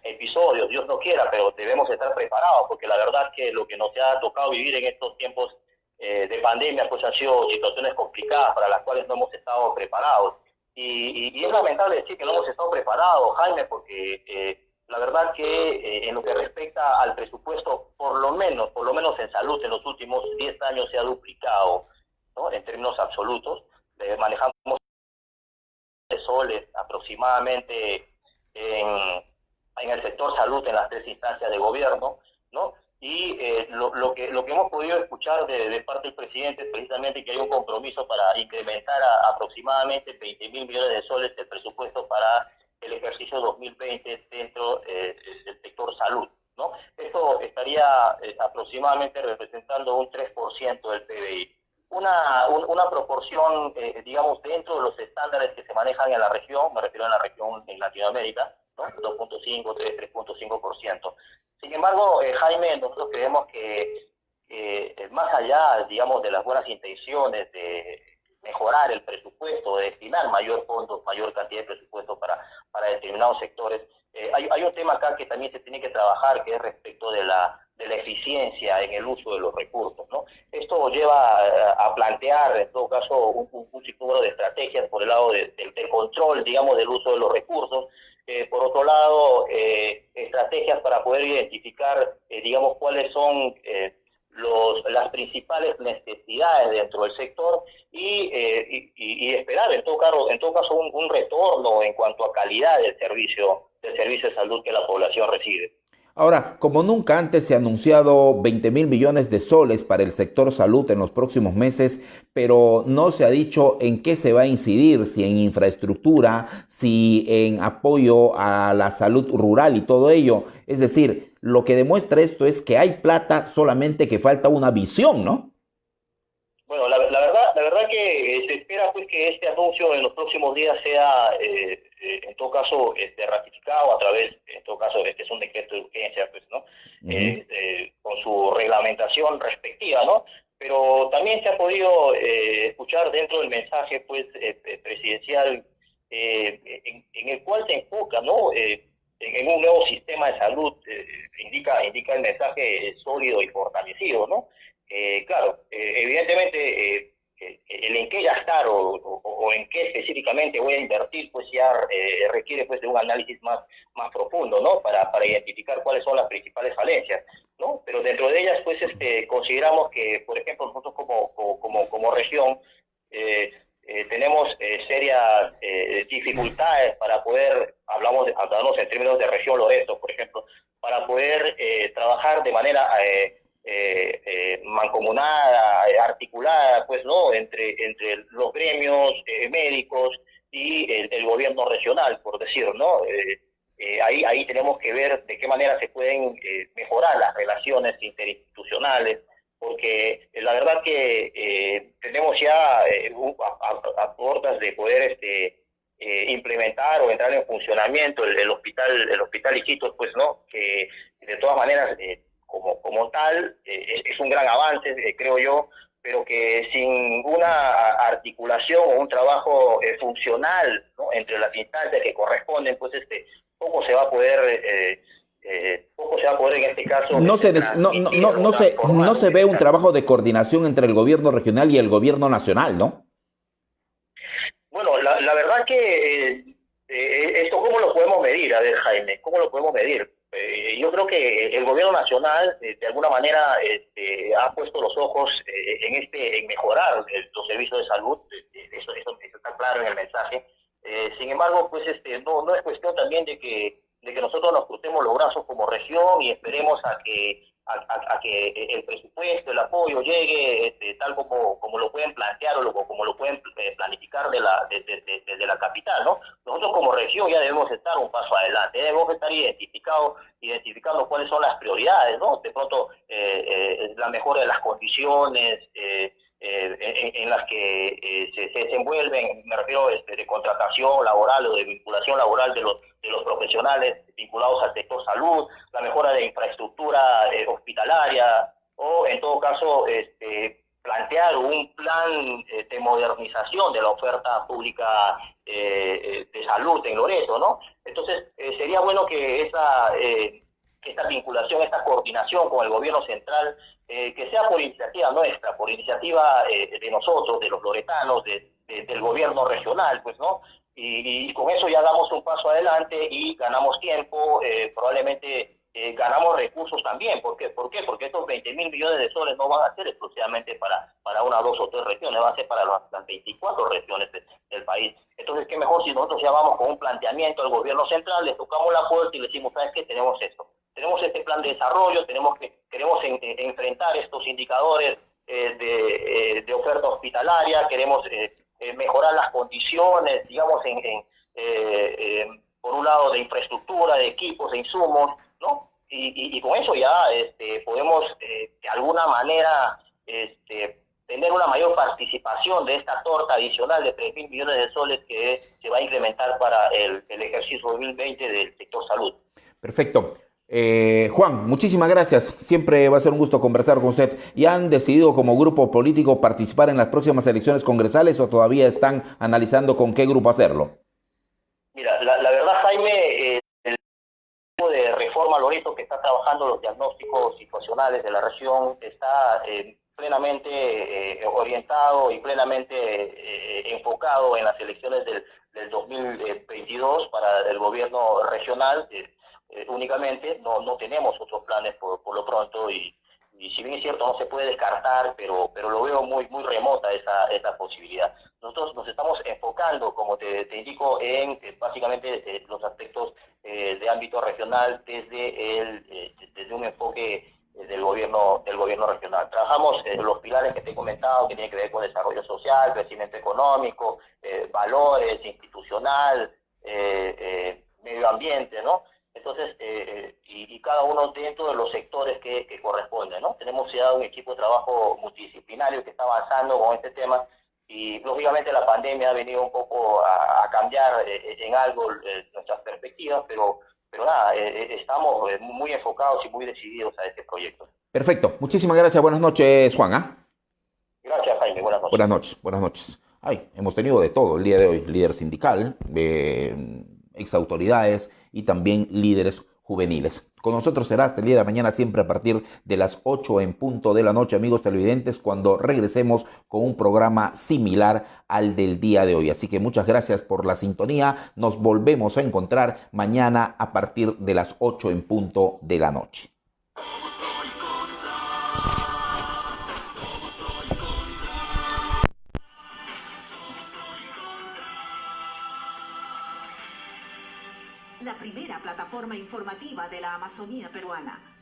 S8: episodios, Dios no quiera, pero debemos estar preparados, porque la verdad que lo que nos ha tocado vivir en estos tiempos de pandemia pues han sido situaciones complicadas para las cuales no hemos estado preparados. Y es lamentable decir que no hemos estado preparados, Jaime, porque la verdad que en lo que respecta al presupuesto, por lo menos en salud, en los últimos 10 años se ha duplicado, ¿no? En términos absolutos. Manejamos de soles aproximadamente en el sector salud en las 3 instancias de gobierno, ¿no? Y lo que hemos podido escuchar de parte del presidente es precisamente que hay un compromiso para incrementar aproximadamente 20.000 millones de soles el presupuesto para el ejercicio 2020 dentro del sector salud, ¿no? Esto estaría aproximadamente representando un 3% del PBI. Una proporción, digamos, dentro de los estándares que se manejan en la región, me refiero a la región en Latinoamérica, ¿no? 2.5, 3.5%. Sin embargo, Jaime, nosotros creemos que más allá, digamos, de las buenas intenciones de mejorar el presupuesto, de destinar mayor cantidad de presupuesto para determinados sectores, hay un tema acá que también se tiene que trabajar, que es respecto de la eficiencia en el uso de los recursos, ¿no? Esto lleva a plantear, en todo caso, un sinnúmero de estrategias por el lado del control, digamos, del uso de los recursos. Por otro lado, estrategias para poder identificar, digamos, cuáles son las principales necesidades dentro del sector y esperar, en todo caso, un retorno en cuanto a calidad del servicio de salud que la población recibe.
S2: Ahora, como nunca antes se ha anunciado 20.000 millones de soles para el sector salud en los próximos meses, pero no se ha dicho en qué se va a incidir, si en infraestructura, si en apoyo a la salud rural y todo ello. Es decir, lo que demuestra esto es que hay plata, solamente que falta una visión, ¿no?
S8: Bueno, la verdad que se espera pues que este anuncio en los próximos días sea en todo caso ratificado a través, en todo caso es un decreto de urgencia, pues, ¿no? Con su reglamentación respectiva, ¿no? Pero también se ha podido escuchar dentro del mensaje pues presidencial en el cual se enfoca, ¿no? En un nuevo sistema de salud, indica el mensaje sólido y fortalecido, ¿no? Claro, evidentemente el en qué gastar o en qué específicamente voy a invertir, pues ya requiere pues de un análisis más profundo, ¿no? Para identificar cuáles son las principales falencias, ¿no? Pero dentro de ellas, pues consideramos que, por ejemplo, nosotros como región tenemos serias dificultades para poder, hablamos en términos de región Loreto, por ejemplo, para poder trabajar de manera mancomunada, articulada, pues, ¿no? Entre los gremios médicos y el gobierno regional, por decir, ¿no? Ahí tenemos que ver de qué manera se pueden mejorar las relaciones interinstitucionales, porque la verdad que tenemos ya a puertas de poder implementar o entrar en funcionamiento el hospital Iquitos, pues, ¿no? Que de todas maneras como tal, es un gran avance, creo yo, pero que sin una articulación o un trabajo funcional, ¿no? Entre las instancias que corresponden, pues poco se va a poder en este caso.
S2: No se ve un trabajo de coordinación entre el gobierno regional y el gobierno nacional, ¿no?
S8: Bueno, la verdad que esto, ¿cómo lo podemos medir? A ver, Jaime, ¿cómo lo podemos medir? Yo creo que el gobierno nacional de alguna manera ha puesto los ojos en mejorar los servicios de salud, eso está claro en el mensaje. Sin embargo, pues no es cuestión también de que nosotros nos crucemos los brazos como región y esperemos a que el presupuesto, el apoyo llegue tal como lo pueden plantear o como lo pueden planificar desde la capital, ¿no? Nosotros como región ya debemos estar un paso adelante, debemos estar identificando cuáles son las prioridades, ¿no? De pronto la mejora de las condiciones en las que se desenvuelven, me refiero de contratación laboral o de vinculación laboral de los profesionales vinculados al sector salud, la mejora de infraestructura hospitalaria, o en todo caso plantear un plan de modernización de la oferta pública de salud en Loreto, ¿no? Entonces, sería bueno que esta vinculación, esta coordinación con el gobierno central, que sea por iniciativa nuestra, por iniciativa de nosotros, de los loretanos, del gobierno regional, pues, ¿no? Y con eso ya damos un paso adelante y ganamos tiempo, probablemente ganamos recursos también. ¿Por qué? Porque estos 20.000 millones de soles no van a ser exclusivamente para una, dos o tres regiones, van a ser para las 24 regiones del país. Entonces, qué mejor si nosotros ya vamos con un planteamiento al gobierno central, le tocamos la puerta y le decimos, ¿sabes qué? Tenemos esto. Tenemos este plan de desarrollo, queremos enfrentar estos indicadores de oferta hospitalaria, queremos mejorar las condiciones, digamos, por un lado, de infraestructura, de equipos, de insumos, ¿no? Y con eso ya podemos, de alguna manera, tener una mayor participación de esta torta adicional de 3.000 millones de soles que se va a incrementar para el ejercicio 2020 del sector salud.
S2: Perfecto. Juan, muchísimas gracias. Siempre va a ser un gusto conversar con usted. ¿Ya han decidido como grupo político participar en las próximas elecciones congresales o todavía están analizando con qué grupo hacerlo?
S8: Mira, la verdad, Jaime, el equipo de Reforma Loreto que está trabajando los diagnósticos situacionales de la región está plenamente orientado y plenamente enfocado en las elecciones del 2022 para el gobierno regional. Únicamente no tenemos otros planes por lo pronto y si bien es cierto no se puede descartar, pero lo veo muy remota esa posibilidad. Nosotros nos estamos enfocando, como te indico, en básicamente los aspectos de ámbito regional desde un enfoque del gobierno regional. Trabajamos los pilares que te he comentado, que tienen que ver con desarrollo social, crecimiento económico, valores, institucional, medio ambiente, ¿no? Entonces, y cada uno dentro de los sectores que corresponden, ¿no? Tenemos ya un equipo de trabajo multidisciplinario que está avanzando con este tema y, lógicamente, la pandemia ha venido un poco a cambiar en algo nuestras perspectivas, pero nada, estamos muy enfocados y muy decididos a este proyecto.
S2: Perfecto. Muchísimas gracias. Buenas noches, Juan.
S8: Gracias, Jaime. Buenas noches.
S2: Buenas noches. Buenas noches. Hemos tenido de todo el día de hoy. Líder sindical, exautoridades y también líderes juveniles. Con nosotros será hasta el día de mañana, siempre a partir de las 8 en punto de la noche, amigos televidentes, cuando regresemos con un programa similar al del día de hoy. Así que muchas gracias por la sintonía. Nos volvemos a encontrar mañana a partir de las 8 en punto de la noche.
S1: La primera plataforma informativa de la Amazonía peruana.